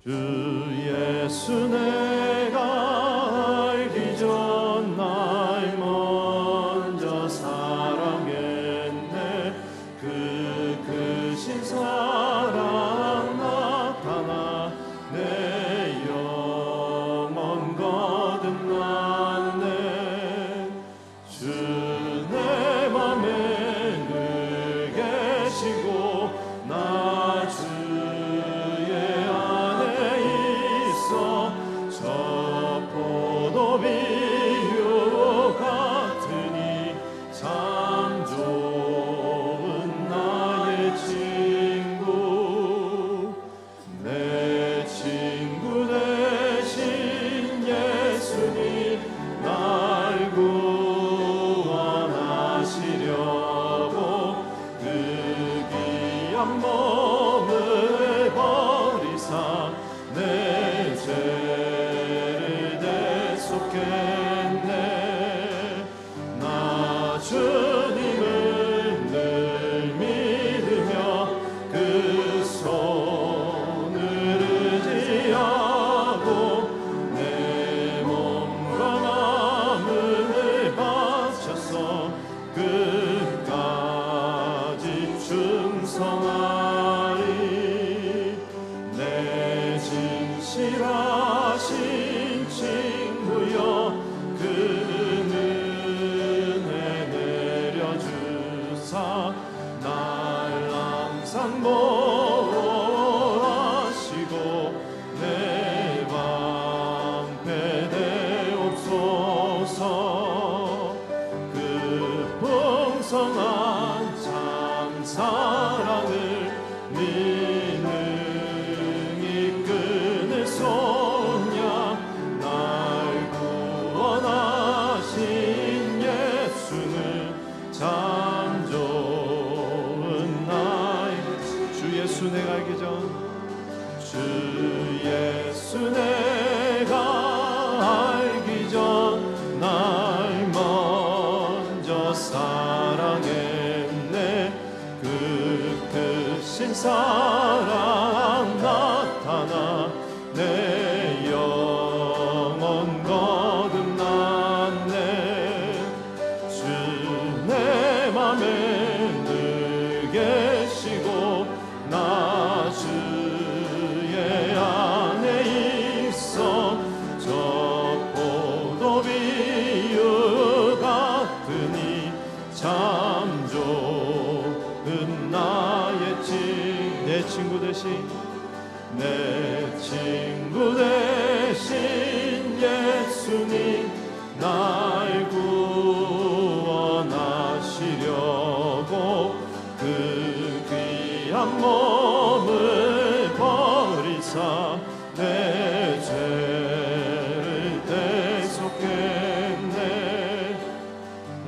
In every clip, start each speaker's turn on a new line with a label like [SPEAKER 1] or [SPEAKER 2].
[SPEAKER 1] 주 예수 내가 알기 전 날 먼저 사랑했네. 그 크신 사랑 나타나 내 영혼 거듭났네. 주 내 맘에 늘 계시고 나 주의 안에 있어. 저 포도비유 같으니 참 좋은 나의 친구. 내 친구 되신 예수님 날 구원하시려고 그 귀한 몸을 버리사 내 죄를 대속했네. 나 주님을 늘 믿으며 그 손을 의지하고 내 몸과 마음을 바쳐서 끝까지 충성하리. 내 진실하신 친구여 그 은혜 내려주사 날 항상 보호하시고 내 방패 되옵소서. 그 풍성한 참 사랑을 능히 끊을 수 없냐. 날 구원하신 예수는 참 좋은 나의 주 예수 내가 알기 전 주 예수 내가 알기 전 날 먼저 사랑했네. 그 크신 사랑 나타나 내 영혼 거듭났네. 주 내 맘에 늘 계시고 나 주의 안에 있어. 저 포도비유 같으니 참 좋은 나의 내 친구 대신 내 친구 대신 예수님 날 구원하시려고 그 귀한 몸을 버리사 내 죄를 대속했네.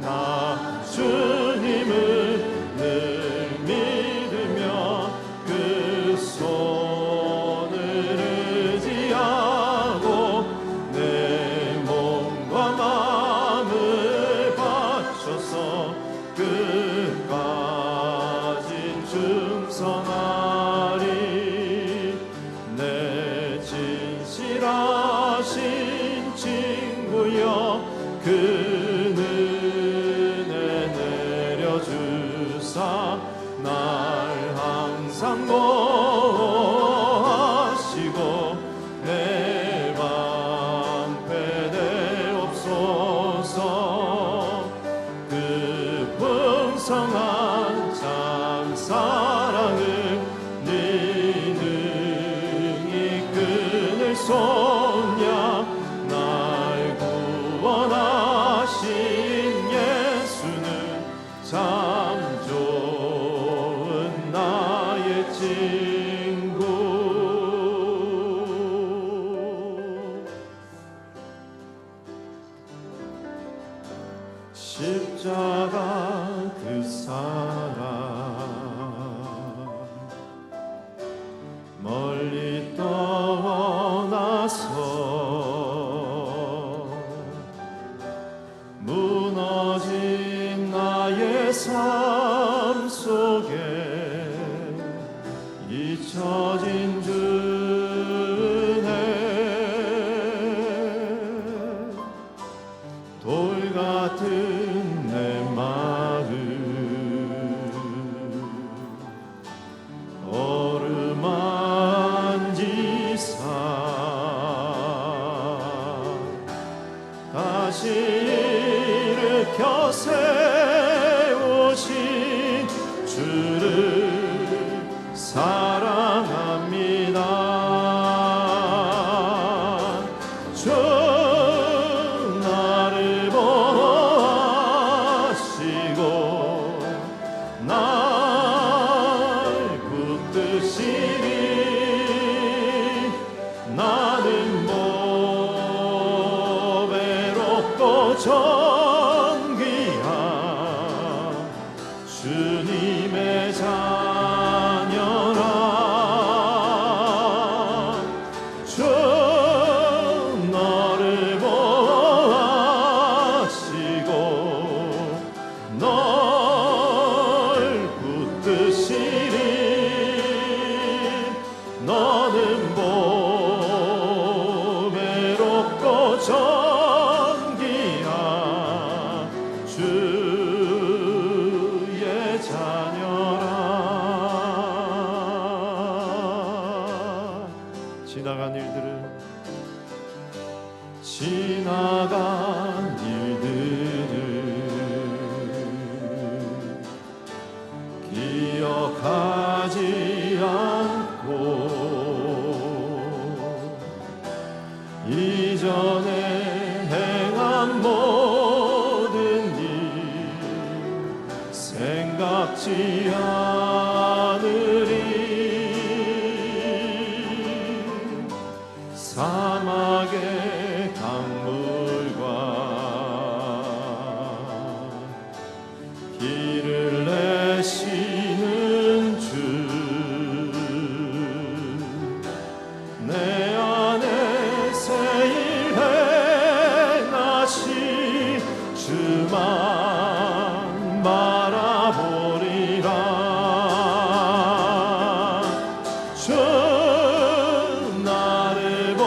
[SPEAKER 1] 나 주님을 늘 믿으며 그 손을 의지하고 내 몸과 마음을 바쳐서 끝까지 충성하리. 내 다시 일으켜 세우신 주를 사랑합니다. 주 나를 보호하시고 날 붙드시니 나는 뭐 외롭고 존귀한 주님의 자녀라. 주 너를 보호하시고 널 붙드시니 너는 뭐 외롭고 존귀한 주의 자녀라. 지나간 일들을 기억하지 않고 이전에 행한 모든 일 생각지 않으리. 사막의 강물과 길을 내시는 주, 내 안에 새 일 행하시 주만 바라보리라. 주 나를 보호하시고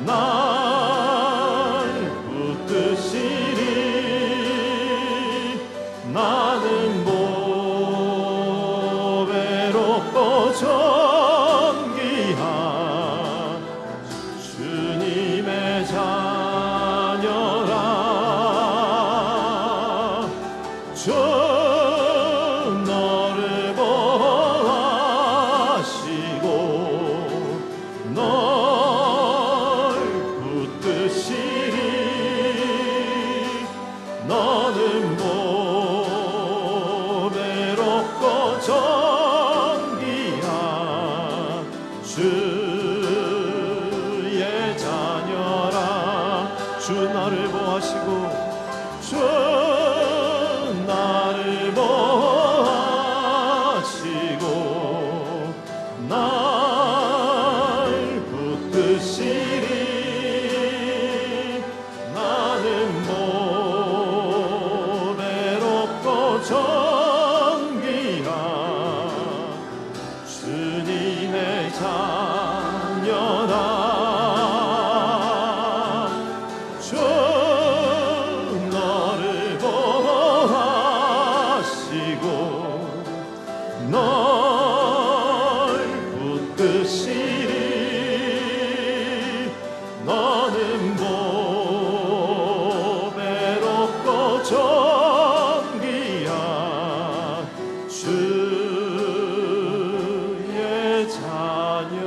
[SPEAKER 1] 날 붙드시니 나는 뭐 외롭고 존귀한 주님의 자녀라. 주 너를 보호하시고 널 붙드시니 너는 뭐 외롭고 존귀한 주의 자녀라. 주 나를 보호하시고 주 나를 보호하시고 날 붙드시니 나는 뭐 외롭고 존귀한 주님의 자녀라. 주 너를 보호하시고 널 붙드시니 너는 뭐 외롭고 존귀한 주의 자녀라.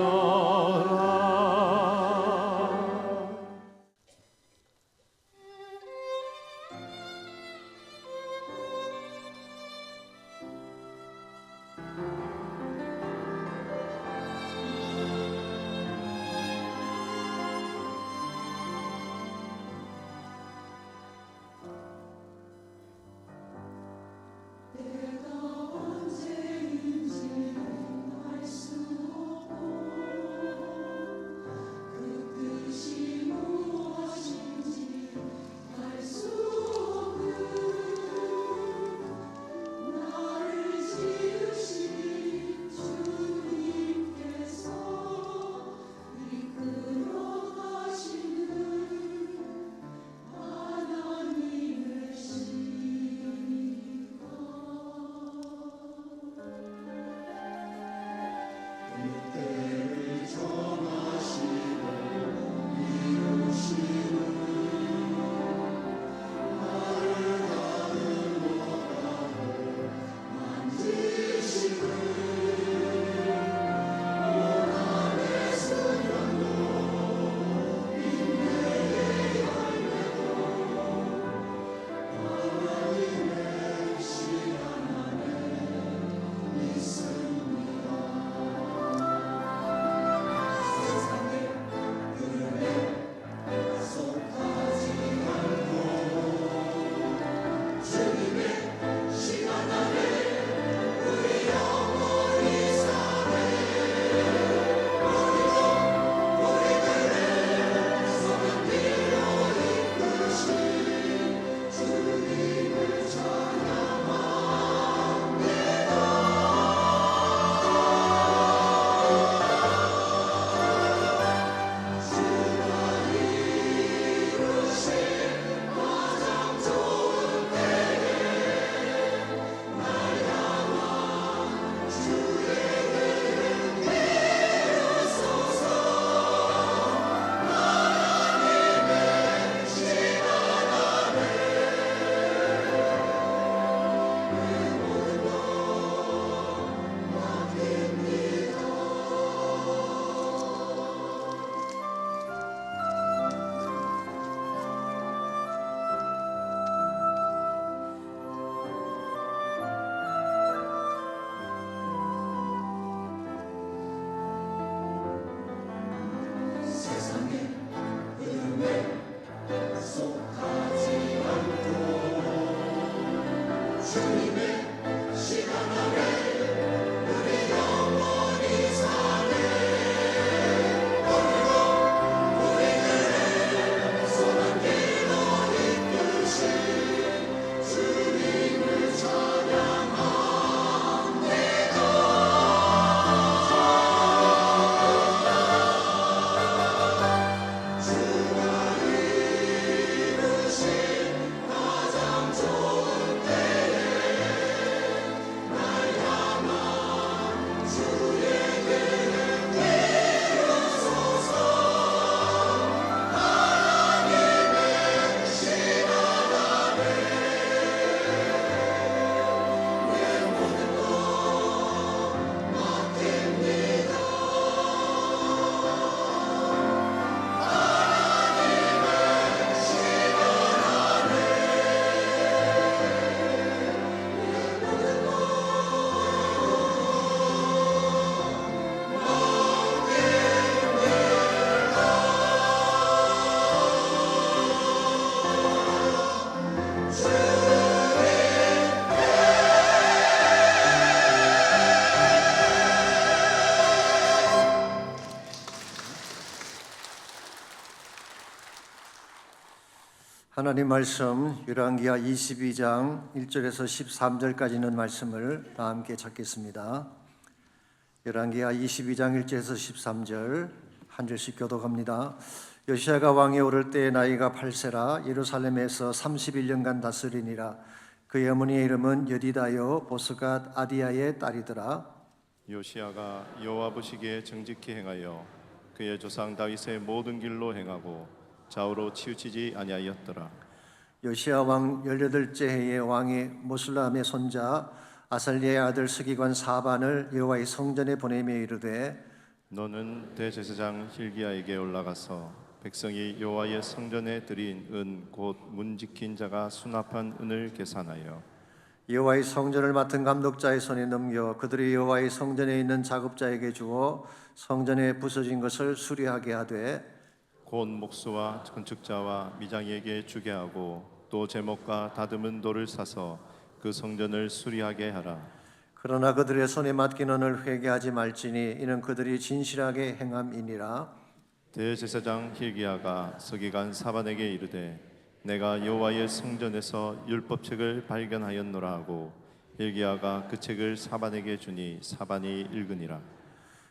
[SPEAKER 2] 하나님 말씀 열왕기하 22장 1절에서 13절까지 있는 말씀을 다 함께 찾겠습니다. 열왕기하 22장 1절에서 13절 한 절씩 교독합니다. 요시야가 왕에 오를 때의 나이가 8세라 예루살렘에서 31년간 다스리니라. 그의 어머니의 이름은 여디다요 보스갓 아디야의 딸이더라.
[SPEAKER 1] 요시야가 여호와 보시기에 정직히 행하여 그의 조상 다윗의 모든 길로 행하고 좌우로 치우치지 아니하였더라.
[SPEAKER 2] 요시야 왕 18째 해에 왕이 모슬람의 손자 아살리의 아들 서기관 사반을 여호와의 성전에 보내며 이르되
[SPEAKER 1] 너는 대제사장 hil기야에게 올라가서 백성이 여호와의 성전에 드린 은 곧 문 지킨 자가 수납한 은을 계산하여
[SPEAKER 2] 여호와의 성전을 맡은 감독자의 손에 넘겨 그들이 여호와의 성전에 있는 작업자에게 주어 성전에 부서진 것을 수리하게 하되
[SPEAKER 1] 곧 목수와 건축자와 미장에게 주게 하고 또 제목과 다듬은 돌을 사서 그 성전을 수리하게 하라.
[SPEAKER 2] 그러나 그들의 손에 맡긴 은을 회개하지 말지니 이는 그들이 진실하게 행함이니라.
[SPEAKER 1] 대제사장 hil기야가 서기관 사반에게 이르되 내가 여호와의 성전에서 율법책을 발견하였노라 하고 hil기야가 그 책을 사반에게 주니 사반이 읽으니라.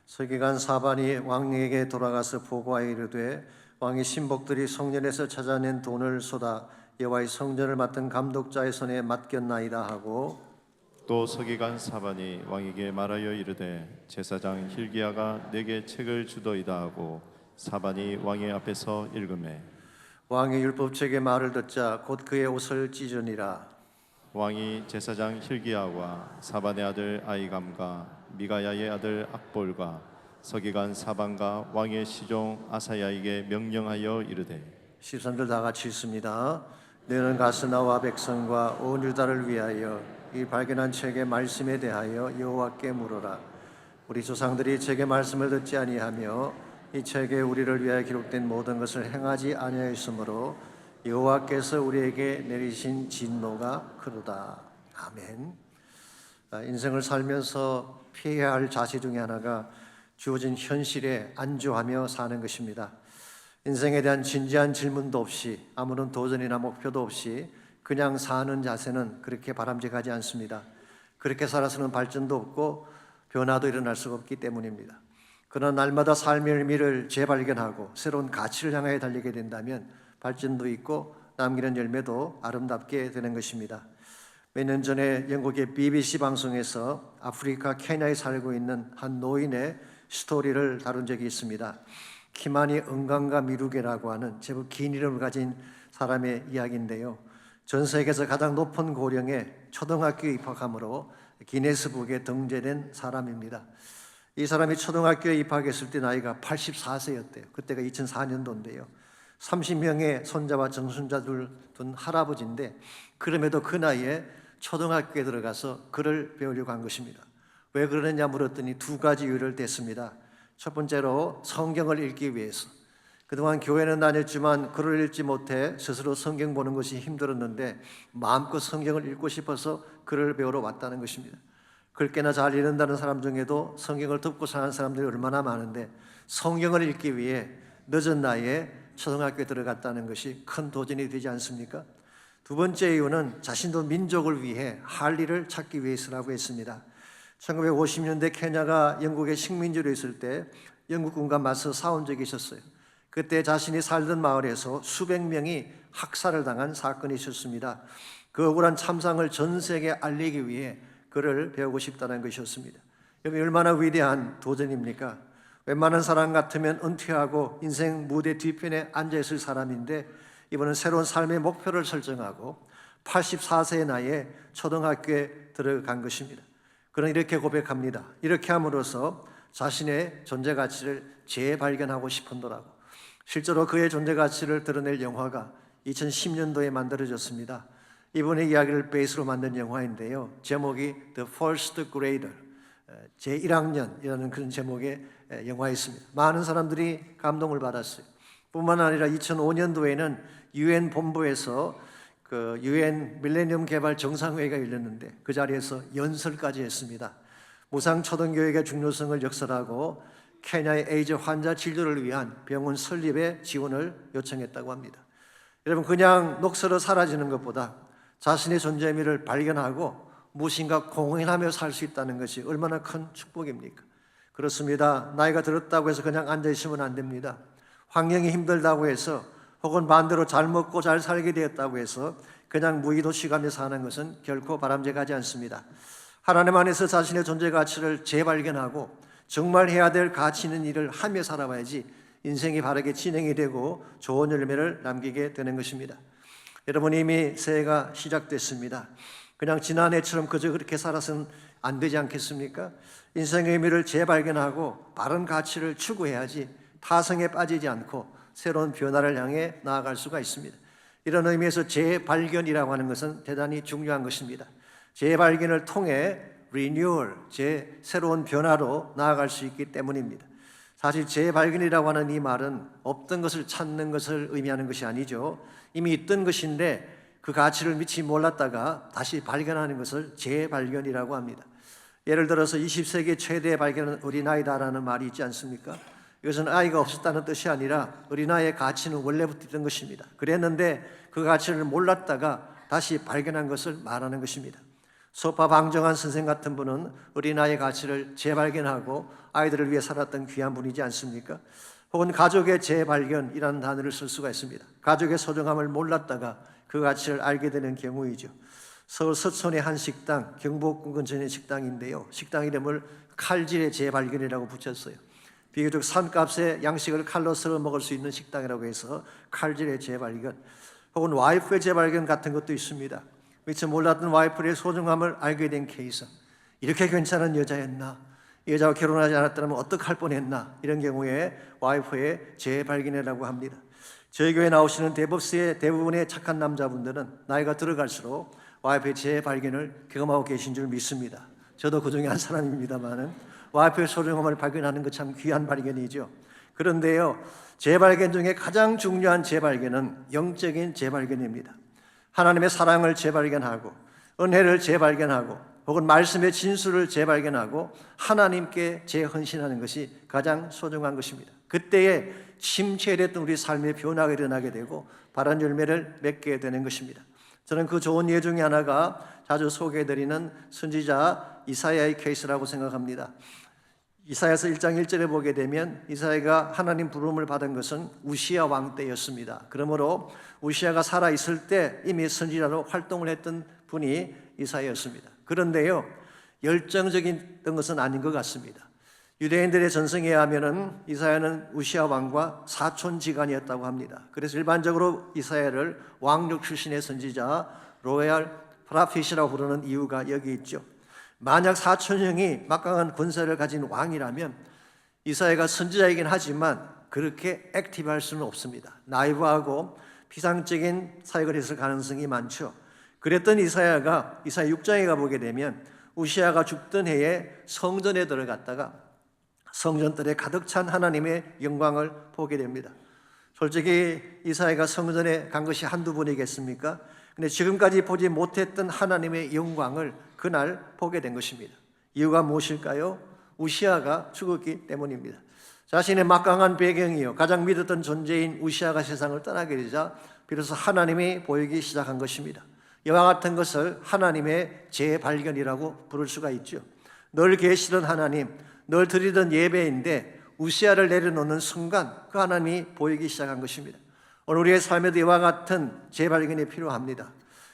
[SPEAKER 2] 서기관 사반이 왕에게 돌아가서 보고하여 이르되 왕의 신복들이 성전에서 찾아낸 돈을 쏟아 여호와의 성전을 맡은 감독자의 손에 맡겼나이다 하고
[SPEAKER 1] 또 서기관 사반이 왕에게 말하여 이르되 제사장 hil기야가 내게 책을 주더이다 하고 사반이 왕의 앞에서 읽으매
[SPEAKER 2] 왕의 율법책의 말을 듣자 곧 그의 옷을 찢으니라.
[SPEAKER 1] 왕이 제사장 hil기야와 사반의 아들 아이감과 미가야의 아들 악볼과 서기관 사반과 왕의 시종 아사야에게 명령하여 이르되
[SPEAKER 2] 13절 다 같이 읽습니다. 너는 가서 나와 백성과 온 유다를 위하여 이 발견한 책의 말씀에 대하여 여호와께 물어라. 우리 조상들이 책의 말씀을 듣지 아니하며 이 책에 우리를 위하여 기록된 모든 것을 행하지 아니하였으므로 여호와께서 우리에게 내리신 진노가 크도다. 아멘. 인생을 살면서 피해야 할 자세 중에 하나가 주어진 현실에 안주하며 사는 것입니다. 인생에 대한 진지한 질문도 없이 아무런 도전이나 목표도 없이 그냥 사는 자세는 그렇게 바람직하지 않습니다. 그렇게 살아서는 발전도 없고 변화도 일어날 수가 없기 때문입니다. 그러나 날마다 삶의 의미를 재발견하고 새로운 가치를 향하여 달리게 된다면 발전도 있고 남기는 열매도 아름답게 되는 것입니다. 몇 년 전에 영국의 BBC 방송에서 아프리카 케냐에 살고 있는 한 노인의 스토리를 다룬 적이 있습니다. 키마니 은강가 미루게라고 하는 제법 긴 이름을 가진 사람의 이야기인데요. 전 세계에서 가장 높은 고령에 초등학교에 입학함으로 기네스북에 등재된 사람입니다. 이 사람이 초등학교에 입학했을 때 나이가 84세였대요. 그때가 2004년도인데요. 30명의 손자와 정손자들 둔 할아버지인데 그럼에도 그 나이에 초등학교에 들어가서 글을 배우려고 한 것입니다. 왜 그러느냐 물었더니 두 가지 이유를 댔습니다. 첫 번째로 성경을 읽기 위해서. 그동안 교회는 다녔지만 글을 읽지 못해 스스로 성경 보는 것이 힘들었는데 마음껏 성경을 읽고 싶어서 글을 배우러 왔다는 것입니다. 글깨나 잘 읽는다는 사람 중에도 성경을 듣고 사는 사람들이 얼마나 많은데 성경을 읽기 위해 늦은 나이에 초등학교에 들어갔다는 것이 큰 도전이 되지 않습니까? 두 번째 이유는 자신도 민족을 위해 할 일을 찾기 위해서라고 했습니다. 1950년대 케냐가 영국의 식민지로 있을 때 영국군과 맞서 싸운 적이 있었어요. 그때 자신이 살던 마을에서 수백 명이 학살을 당한 사건이 있었습니다. 그 억울한 참상을 전 세계에 알리기 위해 그를 배우고 싶다는 것이었습니다. 여러분 얼마나 위대한 도전입니까? 웬만한 사람 같으면 은퇴하고 인생 무대 뒤편에 앉아있을 사람인데 이번은 새로운 삶의 목표를 설정하고 84세의 나이에 초등학교에 들어간 것입니다. 그는 이렇게 고백합니다. 이렇게 함으로써 자신의 존재 가치를 재발견하고 싶은더라고. 실제로 그의 존재 가치를 드러낼 영화가 2010년도에 만들어졌습니다. 이분의 이야기를 베이스로 만든 영화인데요. 제목이 The First Grader, 제1학년이라는 그런 제목의 영화였습니다. 많은 사람들이 감동을 받았어요. 뿐만 아니라 2005년도에는 UN 본부에서 그 UN 밀레니엄 개발 정상회의가 열렸는데 그 자리에서 연설까지 했습니다. 무상초등교육의 중요성을 역설하고 케냐의 에이즈 환자 진료를 위한 병원 설립에 지원을 요청했다고 합니다. 여러분, 그냥 녹슬어 사라지는 것보다 자신의 존재 의미를 발견하고 무엇인가 공헌하며 살 수 있다는 것이 얼마나 큰 축복입니까? 그렇습니다. 나이가 들었다고 해서 그냥 앉아 있으면 안 됩니다. 환경이 힘들다고 해서 혹은 반대로 잘 먹고 잘 살게 되었다고 해서 그냥 무의도시가며 사는 것은 결코 바람직하지 않습니다. 하나님 안에서 자신의 존재 가치를 재발견하고 정말 해야 될 가치 있는 일을 하며 살아봐야지 인생이 바르게 진행이 되고 좋은 열매를 남기게 되는 것입니다. 여러분, 이미 새해가 시작됐습니다. 그냥 지난해처럼 그저 그렇게 살아서는 안 되지 않겠습니까? 인생의 의미를 재발견하고 바른 가치를 추구해야지 타성에 빠지지 않고 새로운 변화를 향해 나아갈 수가 있습니다. 이런 의미에서 재발견이라고 하는 것은 대단히 중요한 것입니다. 재발견을 통해 리뉴얼, 새로운 변화로 나아갈 수 있기 때문입니다. 사실 재발견이라고 하는 이 말은 없던 것을 찾는 것을 의미하는 것이 아니죠. 이미 있던 것인데 그 가치를 미처 몰랐다가 다시 발견하는 것을 재발견이라고 합니다. 예를 들어서 20세기 최대의 발견은 어린아이다라는 말이 있지 않습니까? 이것은 아이가 없었다는 뜻이 아니라 어린아이의 가치는 원래부터 있던 것입니다. 그랬는데 그 가치를 몰랐다가 다시 발견한 것을 말하는 것입니다. 소파 방정환 선생 같은 분은 어린아이의 가치를 재발견하고 아이들을 위해 살았던 귀한 분이지 않습니까? 혹은 가족의 재발견이라는 단어를 쓸 수가 있습니다. 가족의 소중함을 몰랐다가 그 가치를 알게 되는 경우이죠. 서울 서촌의 한 식당, 경복궁 근처의 식당인데요, 식당 이름을 칼질의 재발견이라고 붙였어요. 비교적 산값에 양식을 칼로 썰어 먹을 수 있는 식당이라고 해서 칼질의 재발견, 혹은 와이프의 재발견 같은 것도 있습니다. 미처 몰랐던 와이프의 소중함을 알게 된 케이스. 이렇게 괜찮은 여자였나? 이 여자와 결혼하지 않았다면 어떡할 뻔했나? 이런 경우에 와이프의 재발견이라고 합니다. 저희 교회 나오시는 대법스의 대부분의 착한 남자분들은 나이가 들어갈수록 와이프의 재발견을 경험하고 계신 줄 믿습니다. 저도 그 중에 한 사람입니다만은 와이프의 소중함을 발견하는 것 참 귀한 발견이죠. 그런데요, 재발견 중에 가장 중요한 재발견은 영적인 재발견입니다. 하나님의 사랑을 재발견하고 은혜를 재발견하고 혹은 말씀의 진수를 재발견하고 하나님께 재헌신하는 것이 가장 소중한 것입니다. 그때에 침체됐던 우리 삶의 변화가 일어나게 되고 바른 열매를 맺게 되는 것입니다. 저는 그 좋은 예 중에 하나가 자주 소개해드리는 선지자 이사야의 케이스라고 생각합니다. 이사야서 1장 1절에 보게 되면 이사야가 하나님 부름을 받은 것은 우시야 왕 때였습니다. 그러므로 우시야가 살아있을 때 이미 선지자로 활동을 했던 분이 이사야였습니다. 그런데요, 열정적인 것은 아닌 것 같습니다. 유대인들의 전승에 의하면 이사야는 우시야 왕과 사촌지간이었다고 합니다. 그래서 일반적으로 이사야를 왕족 출신의 선지자 로얄 프라핏이라고 부르는 이유가 여기 있죠. 만약 사촌형이 막강한 권세를 가진 왕이라면 이사야가 선지자이긴 하지만 그렇게 액티브할 수는 없습니다. 나이브하고 비상적인 사역을 했을 가능성이 많죠. 그랬던 이사야가 이사야 6장에 가보게 되면 우시야가 죽던 해에 성전에 들어갔다가 성전들에 가득 찬 하나님의 영광을 보게 됩니다. 솔직히 이사야가 성전에 간 것이 한두 번이겠습니까? 근데 지금까지 보지 못했던 하나님의 영광을 그날 보게 된 것입니다. 이유가 무엇일까요? 우시야가 죽었기 때문입니다. 자신의 막강한 배경이요, 가장 믿었던 존재인 우시야가 세상을 떠나게 되자 비로소 하나님이 보이기 시작한 것입니다. 이와 같은 것을 하나님의 재발견이라고 부를 수가 있죠. 늘 계시던 하나님, 늘 드리던 예배인데 우시야를 내려놓는 순간 그 하나님이 보이기 시작한 것입니다. 오늘 우리의 삶에도 이와 같은 재발견이 필요합니다.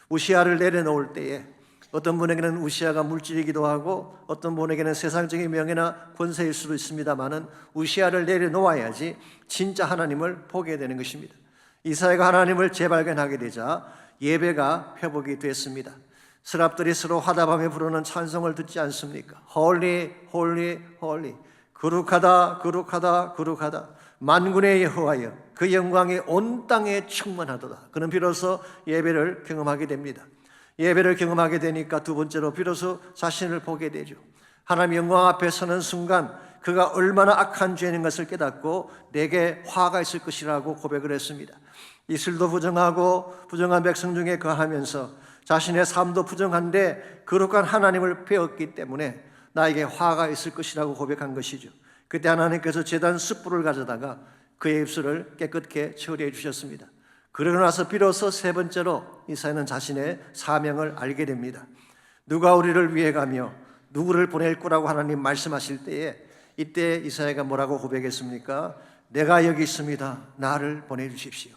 [SPEAKER 2] 우시야를 내려놓을 때에 어떤 분에게는 우시야가 물질이기도 하고 어떤 분에게는 세상적인 명예나 권세일 수도 있습니다만은 우시야를 내려놓아야지 진짜 하나님을 보게 되는 것입니다. 이사야가 하나님을 재발견하게 되자 예배가 회복이 됐습니다. 스랍들이 서로 화답하며 부르는 찬송을 듣지 않습니까? Holy, Holy, Holy. 거룩하다, 거룩하다, 거룩하다. 만군의 여호와여, 그 영광이 온 땅에 충만하도다. 그는 비로소 예배를 경험하게 됩니다. 예배를 경험하게 되니까 두 번째로 비로소 자신을 보게 되죠. 하나님 영광 앞에 서는 순간 그가 얼마나 악한 죄인 것을 깨닫고 내게 화가 있을 것이라고 고백을 했습니다. 이슬도 부정하고 부정한 백성 중에 거하면서 자신의 삶도 부정한데 거룩한 하나님을 배웠기 때문에 나에게 화가 있을 것이라고 고백한 것이죠. 그때 하나님께서 제단 숯불을 가져다가 그의 입술을 깨끗게 처리해 주셨습니다. 그러고 나서 비로소 세 번째로 이사야는 자신의 사명을 알게 됩니다. 누가 우리를 위해 가며 누구를 보낼 거라고 하나님 말씀하실 때에 이때 이사야가 뭐라고 고백했습니까? 내가 여기 있습니다. 나를 보내주십시오.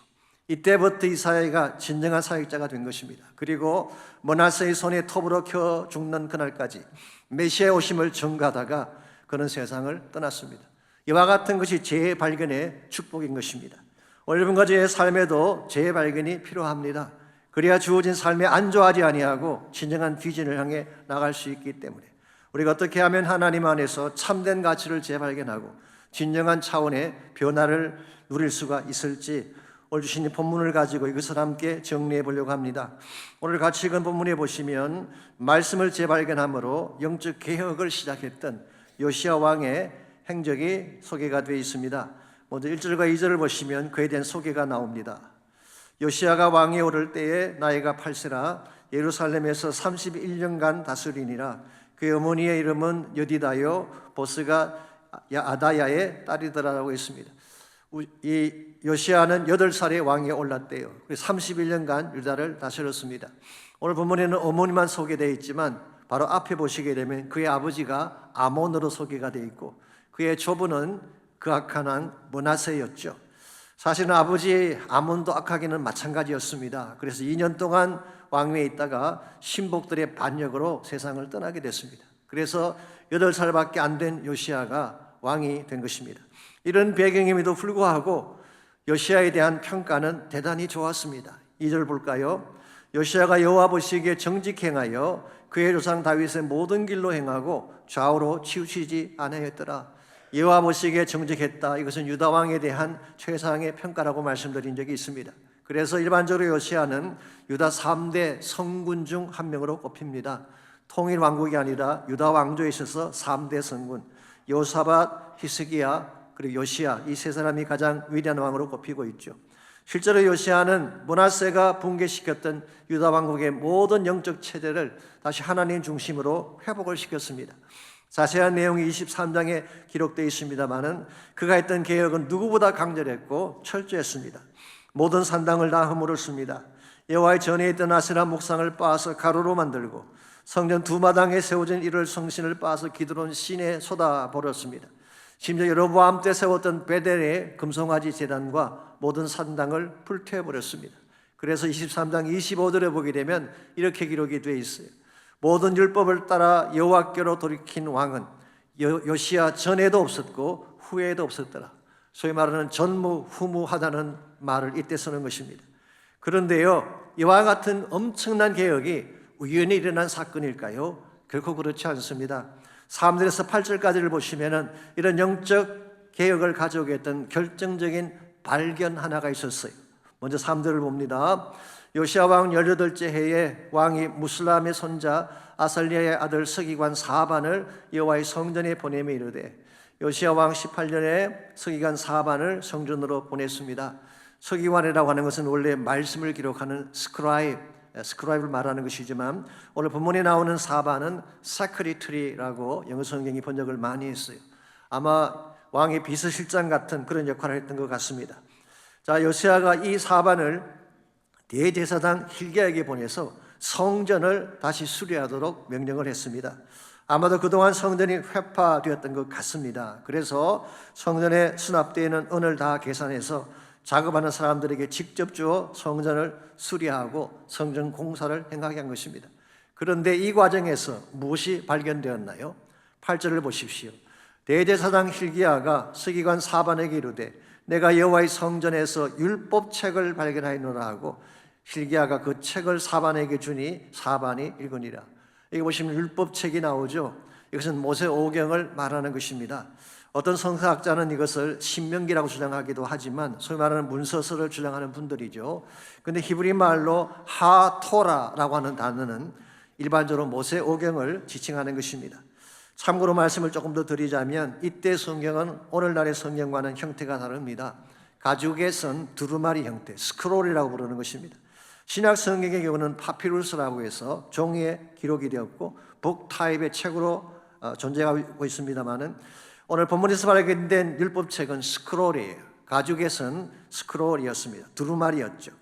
[SPEAKER 2] 이때부터 이사야가 진정한 사역자가 된 것입니다. 그리고 므낫세의 손에 톱으로 켜 죽는 그날까지 메시아의 오심을 전가하다가 그는 세상을 떠났습니다. 이와 같은 것이 재발견의 축복인 것입니다. 여러분과 저의 삶에도 재발견이 필요합니다. 그래야 주어진 삶에 안주하지 아니하고 진정한 비전을 향해 나갈 수 있기 때문에 우리가 어떻게 하면 하나님 안에서 참된 가치를 재발견하고 진정한 차원의 변화를 누릴 수가 있을지 오늘 주신 이 본문을 가지고 이것을 함께 정리해 보려고 합니다. 오늘 같이 읽은 본문에 보시면 말씀을 재발견함으로 영적 개혁을 시작했던 요시야 왕의 행적이 소개가 되어 있습니다. 먼저 1절과 2절을 보시면 그에 대한 소개가 나옵니다. 요시야가 왕에 오를 때에 나이가 8세라 예루살렘에서 31년간 다스리니라. 그의 어머니의 이름은 여디다요 보스가 아다야의 딸이더라라고 했습니다. 이 요시야는 8살에 왕에 올랐대요. 31년간 유다를 다스렸습니다. 오늘 본문에는 어머니만 소개되어 있지만 바로 앞에 보시게 되면 그의 아버지가 아몬으로 소개가 되어 있고 그의 조부는 그 악한 왕 므낫세였죠. 사실은 아버지 아몬도 악하기는 마찬가지였습니다. 그래서 2년 동안 왕위에 있다가 신복들의 반역으로 세상을 떠나게 됐습니다. 그래서 8살밖에 안 된 요시야가 왕이 된 것입니다. 이런 배경임에도 불구하고 요시야에 대한 평가는 대단히 좋았습니다. 2절 볼까요? 요시야가 여호와 보시기에 정직 행하여 그의 조상 다윗의 모든 길로 행하고 좌우로 치우치지 아니하였더라. 여호와 보시기에 정직했다. 이것은 유다 왕에 대한 최상의 평가라고 말씀드린 적이 있습니다. 그래서 일반적으로 요시야는 유다 3대 성군 중 한 명으로 꼽힙니다. 통일 왕국이 아니라 유다 왕조에 있어서 3대 성군 요사밧, 히스기야 그리고 요시야 이 세 사람이 가장 위대한 왕으로 꼽히고 있죠. 실제로 요시야는 므낫세가 붕괴시켰던 유다 왕국의 모든 영적 체제를 다시 하나님 중심으로 회복을 시켰습니다. 자세한 내용이 23장에 기록되어 있습니다만은 그가 했던 개혁은 누구보다 강렬했고 철저했습니다. 모든 산당을 다 허물었습니다. 여호와의 전에 있던 아세라 목상을 빻아서 가루로 만들고 성전 두 마당에 세워진 이를 성신을 빻아서 기드론 시내에 쏟아버렸습니다. 심지어 여로보암 때 세웠던 베델의 금송아지 제단과 모든 산당을 불태워버렸습니다. 그래서 23장 25절에 보게 되면 이렇게 기록이 되어 있어요. 모든 율법을 따라 여호와께로 돌이킨 왕은 요시야 전에도 없었고 후에도 없었더라. 소위 말하는 전무후무하다는 말을 이때 쓰는 것입니다. 그런데요, 이와 같은 엄청난 개혁이 우연히 일어난 사건일까요? 결코 그렇지 않습니다. 3절에서 8절까지를 보시면은 이런 영적 개혁을 가져오게 했던 결정적인 발견 하나가 있었어요. 먼저 3절을 봅니다. 요시야 왕 18째 해에 왕이 무슬람의 손자 아살리아의 아들 서기관 사반을 여호와의 성전에 보내며 이르되 요시야 왕 18년에 서기관 사반을 성전으로 보냈습니다. 서기관이라고 하는 것은 원래 말씀을 기록하는 스크라이브를 말하는 것이지만 오늘 본문에 나오는 사반은 세크리터리라고 영어 성경이 번역을 많이 했어요. 아마 왕의 비서실장 같은 그런 역할을 했던 것 같습니다. 자, 요시야가 이 사반을 대제사장 hilki야에게 보내서 성전을 다시 수리하도록 명령을 했습니다. 아마도 그동안 성전이 회파되었던 것 같습니다. 그래서 성전에 수납되어 있는 은을 다 계산해서 작업하는 사람들에게 직접 주어 성전을 수리하고 성전 공사를 행하게 한 것입니다. 그런데 이 과정에서 무엇이 발견되었나요? 8절을 보십시오. 대제사장 hilki야가 서기관 사반에게 이르되 내가 여호와의 성전에서 율법책을 발견하였노라 하고 hilki야가 그 책을 사반에게 주니 사반이 읽으니라. 여기 보시면 율법책이 나오죠. 이것은 모세오경을 말하는 것입니다. 어떤 성서학자는 이것을 신명기라고 주장하기도 하지만 소위 말하는 문서서를 주장하는 분들이죠. 그런데 히브리 말로 하토라라고 하는 단어는 일반적으로 모세오경을 지칭하는 것입니다. 참고로 말씀을 조금 더 드리자면 이때 성경은 오늘날의 성경과는 형태가 다릅니다. 가죽에 쓴 두루마리 형태, 스크롤이라고 부르는 것입니다. 신약 성경의 경우는 파피루스라고 해서 종이에 기록이 되었고 북 타입의 책으로 존재하고 있습니다만은 오늘 본문에서 발견된 율법책은 스크롤이에요. 가죽에 쓴 스크롤이었습니다. 두루마리였죠.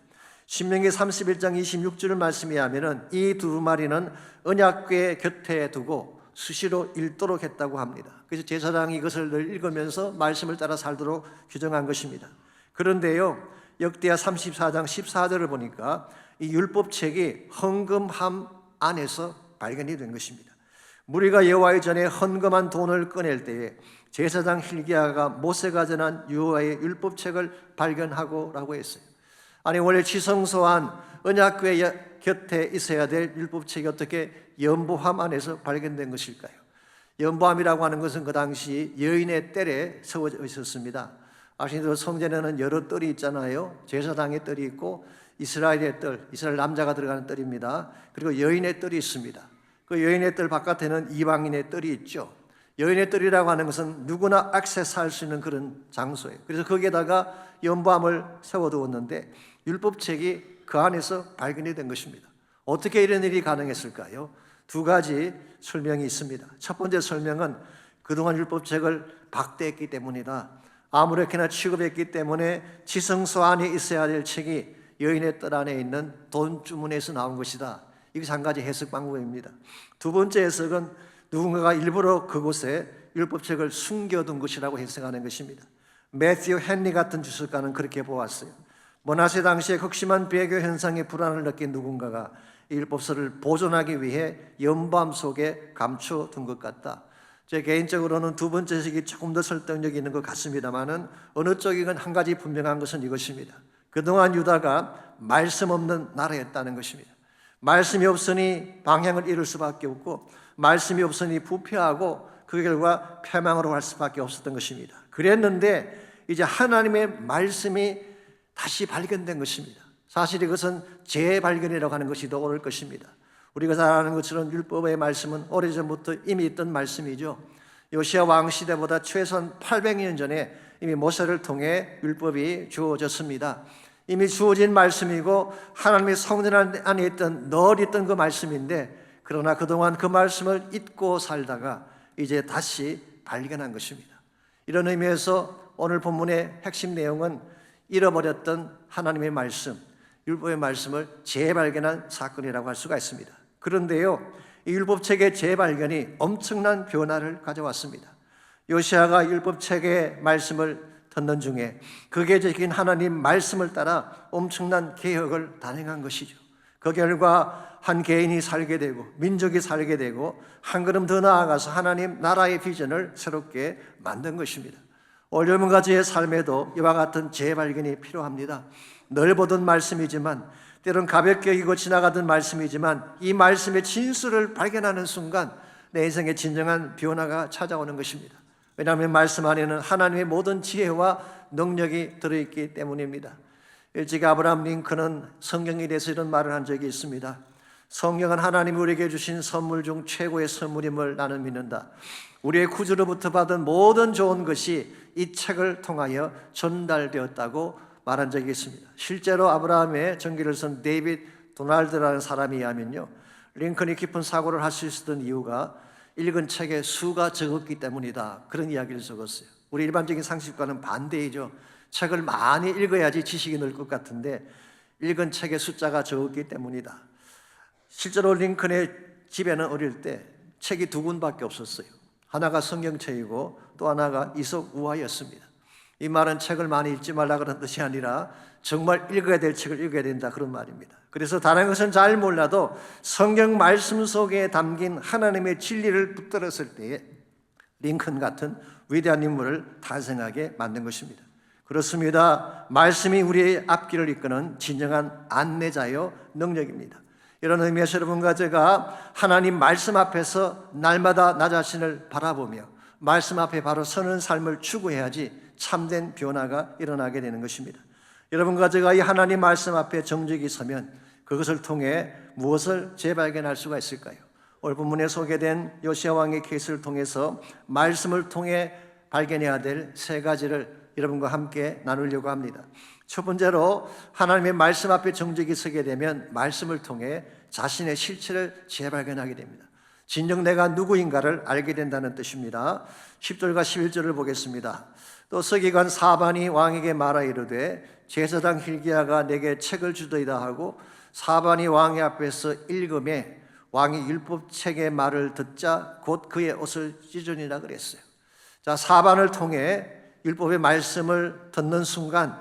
[SPEAKER 2] 신명기 31장 26절 말씀에 하면은 이 두루마리는 언약궤 곁에 두고 수시로 읽도록 했다고 합니다. 그래서 제사장이 이것을 늘 읽으면서 말씀을 따라 살도록 규정한 것입니다. 그런데요, 역대하 34장 14절을 보니까 이 율법책이 헌금함 안에서 발견이 된 것입니다. 무리가 여호와의 전에 헌금한 돈을 꺼낼 때에 제사장 hil기야가 모세가 전한 여호와의 율법책을 발견하고라고 했어요. 아니, 원래 지성소한 언약궤 곁에 있어야 될 율법책이 어떻게 연보함 안에서 발견된 것일까요? 연보함이라고 하는 것은 그 당시 여인의 뜰에 세워져 있었습니다. 아시는 성전에는 여러 뜰이 있잖아요. 제사장의 뜰이 있고 이스라엘의 뜰, 이스라엘 남자가 들어가는 뜰입니다. 그리고 여인의 뜰이 있습니다. 그 여인의 뜰 바깥에는 이방인의 뜰이 있죠. 여인의 뜰이라고 하는 것은 누구나 액세스할 수 있는 그런 장소예요. 그래서 거기에다가 연보함을 세워두었는데 율법책이 그 안에서 발견이 된 것입니다. 어떻게 이런 일이 가능했을까요? 두 가지 설명이 있습니다. 첫 번째 설명은 그동안 율법책을 박대했기 때문이다. 아무렇게나 취급했기 때문에 지성소 안에 있어야 될 책이 여인의 뜰 안에 있는 돈 주머니에서 나온 것이다. 이것이 한 가지 해석 방법입니다. 두 번째 해석은 누군가가 일부러 그곳에 율법책을 숨겨둔 것이라고 해석하는 것입니다. 매튜 헨리 같은 주석가는 그렇게 보았어요. 므낫세 당시에 극심한 배교 현상에 불안을 느낀 누군가가 이 율법서를 보존하기 위해 연보함 속에 감춰둔 것 같다. 제 개인적으로는 두 번째 해석이 조금 더 설득력이 있는 것 같습니다만은 어느 쪽이건 한 가지 분명한 것은 이것입니다. 그동안 유다가 말씀 없는 나라였다는 것입니다. 말씀이 없으니 방향을 잃을 수밖에 없고 말씀이 없으니 부패하고 그 결과 패망으로 갈 수밖에 없었던 것입니다. 그랬는데 이제 하나님의 말씀이 다시 발견된 것입니다. 사실 이것은 재발견이라고 하는 것이 더 옳을 것입니다. 우리가 잘 아는 것처럼 율법의 말씀은 오래전부터 이미 있던 말씀이죠. 요시야 왕 시대보다 최소한 800년 전에 이미 모세를 통해 율법이 주어졌습니다. 이미 주어진 말씀이고 하나님의 성전 안에 늘 있던 그 말씀인데, 그러나 그동안 그 말씀을 잊고 살다가 이제 다시 발견한 것입니다. 이런 의미에서 오늘 본문의 핵심 내용은 잃어버렸던 하나님의 말씀, 율법의 말씀을 재발견한 사건이라고 할 수가 있습니다. 그런데요, 이 율법책의 재발견이 엄청난 변화를 가져왔습니다. 요시야가 율법책의 말씀을 듣는 중에 그게 적힌 하나님 말씀을 따라 엄청난 개혁을 단행한 것이죠. 그 결과 한 개인이 살게 되고 민족이 살게 되고 한 걸음 더 나아가서 하나님 나라의 비전을 새롭게 만든 것입니다. 여러분과 저의 삶에도 이와 같은 재발견이 필요합니다. 늘 보던 말씀이지만, 때론 가볍게 여기고 지나가던 말씀이지만, 이 말씀의 진수를 발견하는 순간 내 인생의 진정한 변화가 찾아오는 것입니다. 왜냐하면 말씀 안에는 하나님의 모든 지혜와 능력이 들어있기 때문입니다. 일찍 아브라함 링컨은 성경에 대해서 이런 말을 한 적이 있습니다. 성경은 하나님이 우리에게 주신 선물 중 최고의 선물임을 나는 믿는다. 우리의 구주로부터 받은 모든 좋은 것이 이 책을 통하여 전달되었다고 말한 적이 있습니다. 실제로 아브라함의 전기를 쓴 데이빗 도널드라는 사람이 의하면요, 링컨이 깊은 사고를 할 수 있었던 이유가 읽은 책의 수가 적었기 때문이다, 그런 이야기를 적었어요. 우리 일반적인 상식과는 반대이죠. 책을 많이 읽어야지 지식이 늘 것 같은데 읽은 책의 숫자가 적었기 때문이다. 실제로 링컨의 집에는 어릴 때 책이 두 권밖에 없었어요. 하나가 성경책이고 또 하나가 이솝 우화였습니다. 이 말은 책을 많이 읽지 말라 그런 뜻이 아니라 정말 읽어야 될 책을 읽어야 된다, 그런 말입니다. 그래서 다른 것은 잘 몰라도 성경 말씀 속에 담긴 하나님의 진리를 붙들었을 때에 링컨 같은 위대한 인물을 탄생하게 만든 것입니다. 그렇습니다. 말씀이 우리의 앞길을 이끄는 진정한 안내자요 능력입니다. 이런 의미에서 여러분과 제가 하나님 말씀 앞에서 날마다 나 자신을 바라보며 말씀 앞에 바로 서는 삶을 추구해야지 참된 변화가 일어나게 되는 것입니다. 여러분과 제가 이 하나님 말씀 앞에 정직히 서면 그것을 통해 무엇을 재발견할 수가 있을까요? 오늘 본문에 소개된 요시야 왕의 케이스를 통해서 말씀을 통해 발견해야 될 세 가지를 여러분과 함께 나누려고 합니다. 첫 번째로 하나님의 말씀 앞에 정직히 서게 되면 말씀을 통해 자신의 실체를 재발견하게 됩니다. 진정 내가 누구인가를 알게 된다는 뜻입니다. 10절과 11절을 보겠습니다. 또 서기관 사반이 왕에게 말하 이르되 제사장 hil기야가 내게 책을 주더이다 하고 사반이 왕의 앞에서 읽음에 왕이 율법책의 말을 듣자 곧 그의 옷을 찢으니라 그랬어요. 자, 사반을 통해 율법의 말씀을 듣는 순간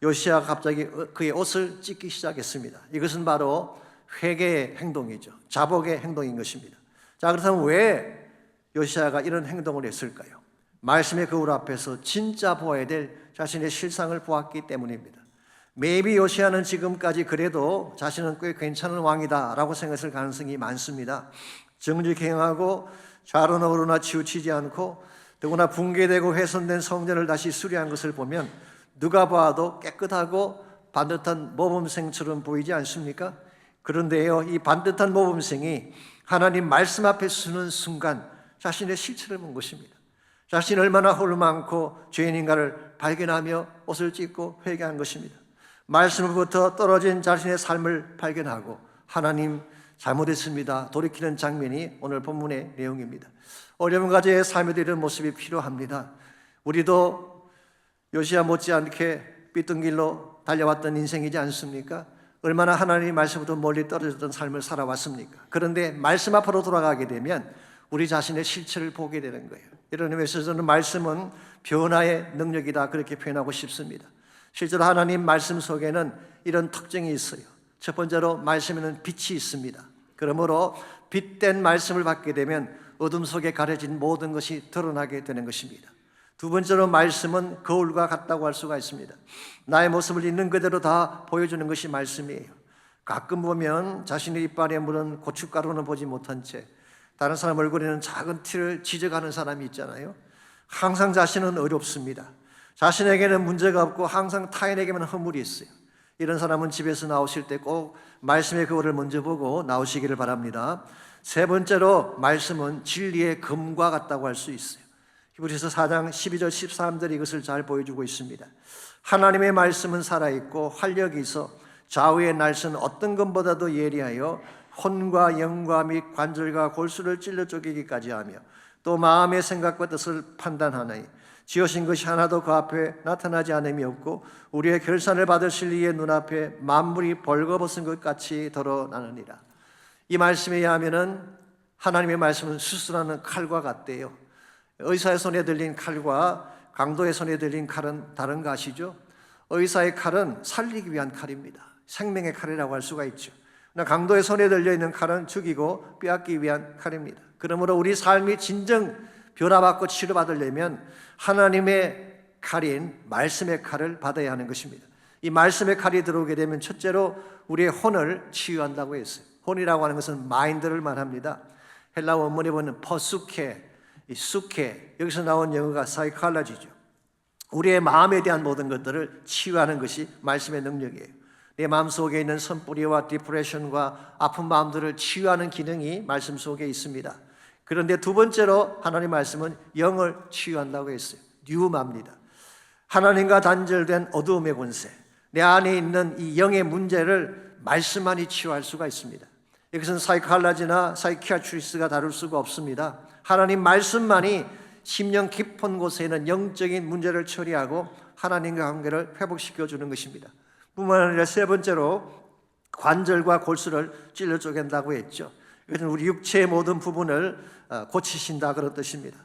[SPEAKER 2] 요시아가 갑자기 그의 옷을 찢기 시작했습니다. 이것은 바로 회개의 행동이죠. 자복의 행동인 것입니다. 자, 그렇다면 왜 요시아가 이런 행동을 했을까요? 말씀의 거울 앞에서 진짜 보아야 될 자신의 실상을 보았기 때문입니다. maybe 요시아는 지금까지 그래도 자신은 꽤 괜찮은 왕이다라고 생각했을 가능성이 많습니다. 정직히 행하고 좌로나 우로나 치우치지 않고 더구나 붕괴되고 훼손된 성전을 다시 수리한 것을 보면 누가 봐도 깨끗하고 반듯한 모범생처럼 보이지 않습니까? 그런데요, 이 반듯한 모범생이 하나님 말씀 앞에 서는 순간 자신의 실체를 본 것입니다. 자신이 얼마나 홀 많고 죄인인가를 발견하며 옷을 찢고 회개한 것입니다. 말씀으로부터 떨어진 자신의 삶을 발견하고 하나님 잘못했습니다 돌이키는 장면이 오늘 본문의 내용입니다. 어려운 가정의 삶에도 이런 모습이 필요합니다. 우리도 요시야 못지않게 삐뚤길로 달려왔던 인생이지 않습니까? 얼마나 하나님 말씀부터 멀리 떨어졌던 삶을 살아왔습니까? 그런데 말씀 앞으로 돌아가게 되면 우리 자신의 실체를 보게 되는 거예요. 이런 의미에서 저는 말씀은 변화의 능력이다 그렇게 표현하고 싶습니다. 실제로 하나님 말씀 속에는 이런 특징이 있어요. 첫 번째로 말씀에는 빛이 있습니다. 그러므로 빛된 말씀을 받게 되면 어둠 속에 가려진 모든 것이 드러나게 되는 것입니다. 두 번째로 말씀은 거울과 같다고 할 수가 있습니다. 나의 모습을 있는 그대로 다 보여주는 것이 말씀이에요. 가끔 보면 자신의 이빨에 묻은 고춧가루는 보지 못한 채 다른 사람 얼굴에는 작은 티를 지적하는 사람이 있잖아요. 항상 자신은 어렵습니다. 자신에게는 문제가 없고 항상 타인에게만 허물이 있어요. 이런 사람은 집에서 나오실 때 꼭 말씀의 거울을 먼저 보고 나오시기를 바랍니다. 세 번째로 말씀은 진리의 검과 같다고 할 수 있어요. 히브리서 4장 12절 13절이 이것을 잘 보여주고 있습니다. 하나님의 말씀은 살아있고 활력이 있어 좌우의 날선 어떤 검보다도 예리하여 혼과 영과 및 관절과 골수를 찔러 쪼개기까지 하며 또 마음의 생각과 뜻을 판단하나니 지으신 것이 하나도 그 앞에 나타나지 않음이 없고 우리의 결산을 받으실 이의 눈앞에 만물이 벌거벗은 것 같이 드러나느니라. 이 말씀에 의하면은 하나님의 말씀은 수술하는 칼과 같대요. 의사의 손에 들린 칼과 강도의 손에 들린 칼은 다른 거 아시죠? 의사의 칼은 살리기 위한 칼입니다. 생명의 칼이라고 할 수가 있죠. 강도의 손에 들려있는 칼은 죽이고 빼앗기 위한 칼입니다. 그러므로 우리 삶이 진정 변화받고 치료받으려면 하나님의 칼인 말씀의 칼을 받아야 하는 것입니다. 이 말씀의 칼이 들어오게 되면 첫째로 우리의 혼을 치유한다고 했어요. 혼이라고 하는 것은 마인드를 말합니다. 헬라 원문에 보면 퍼수케, 수케, 여기서 나온 영어가 사이칼라지죠. 우리의 마음에 대한 모든 것들을 치유하는 것이 말씀의 능력이에요. 내 마음속에 있는 선뿌리와 디프레션과 아픈 마음들을 치유하는 기능이 말씀 속에 있습니다. 그런데 두 번째로 하나님 말씀은 영을 치유한다고 했어요. 뉴마입니다. 하나님과 단절된 어두움의 권세, 내 안에 있는 이 영의 문제를 말씀만이 치유할 수가 있습니다. 이것은 사이칼라지나 사이키아트리스트가 다룰 수가 없습니다. 하나님 말씀만이 심령 깊은 곳에 있는 영적인 문제를 처리하고 하나님과 관계를 회복시켜주는 것입니다. 뿐만 아니라 세 번째로 관절과 골수를 찔러 쪼갠다고 했죠. 이것은 우리 육체의 모든 부분을 고치신다 그런 뜻입니다.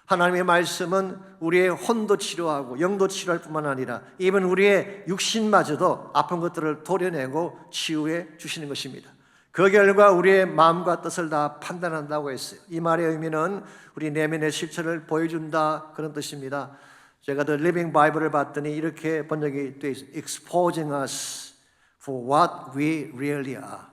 [SPEAKER 2] 하나님의 말씀은 우리의 혼도 치료하고 영도 치료할 뿐만 아니라 이번 우리의 육신마저도 아픈 것들을 도려내고 치유해 주시는 것입니다. 그 결과 우리의 마음과 뜻을 다 판단한다고 했어요. 이 말의 의미는 우리 내면의 실체를 보여준다 그런 뜻입니다. 제가 The Living Bible을 봤더니 이렇게 번역이 되어 있어요. Exposing us for what we really are.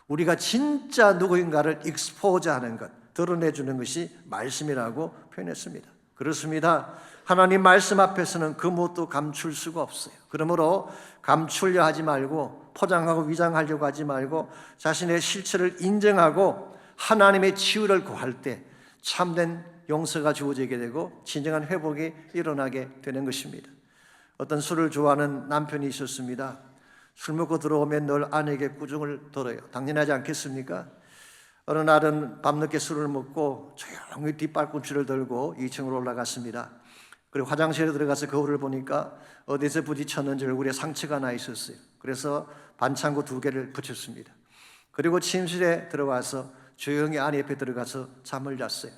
[SPEAKER 2] 우리가 진짜 누구인가를 expose하는 것, 드러내주는 것이 말씀이라고 표현했습니다. 그렇습니다. 하나님 말씀 앞에서는 그 무엇도 감출 수가 없어요. 그러므로 감추려 하지 말고 포장하고 위장하려고 하지 말고 자신의 실체를 인정하고 하나님의 치유를 구할 때 참된 용서가 주어지게 되고 진정한 회복이 일어나게 되는 것입니다. 어떤 술을 좋아하는 남편이 있었습니다. 술 먹고 들어오면 늘 아내에게 꾸중을 들어요. 당연하지 않겠습니까? 어느 날은 밤늦게 술을 먹고 조용히 뒷발꿈치를 들고 2층으로 올라갔습니다. 그리고 화장실에 들어가서 거울을 보니까 어디서 부딪혔는지 얼굴에 상처가 나 있었어요. 그래서 반창고 2개를 붙였습니다. 그리고 침실에 들어와서 조용히 아내 옆에 들어가서 잠을 잤어요.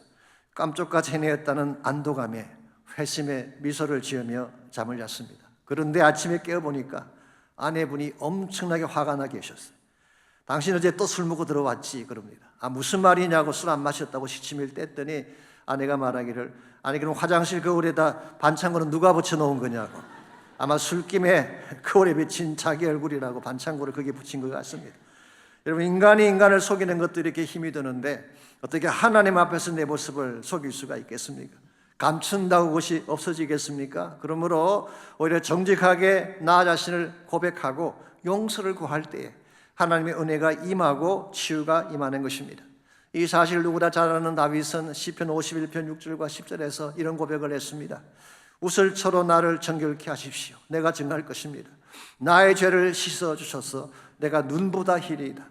[SPEAKER 2] 깜짝같이 해내었다는 안도감에 회심의 미소를 지으며 잠을 잤습니다. 그런데 아침에 깨어보니까 아내분이 엄청나게 화가 나 계셨어요. 당신 어제 또 술 먹고 들어왔지? 그럽니다. 무슨 말이냐고 술 안 마셨다고 시침을 뗐더니 아내가 말하기를, 아니 그럼 화장실 거울에다 반창고는 누가 붙여놓은 거냐고. 아마 술김에 거울에 비친 자기 얼굴이라고 반창고를 거기에 붙인 것 같습니다. 여러분, 인간이 인간을 속이는 것도 이렇게 힘이 드는데 어떻게 하나님 앞에서 내 모습을 속일 수가 있겠습니까? 감춘다고 그것이 없어지겠습니까? 그러므로 오히려 정직하게 나 자신을 고백하고 용서를 구할 때에 하나님의 은혜가 임하고 치유가 임하는 것입니다. 이 사실을 누구나 잘 아는 다윗은 시편 51편 6절과 10절에서 이런 고백을 했습니다. 우슬초로 나를 정결케 하십시오. 내가 증할 것입니다. 나의 죄를 씻어주셔서 내가 눈보다 희리이다.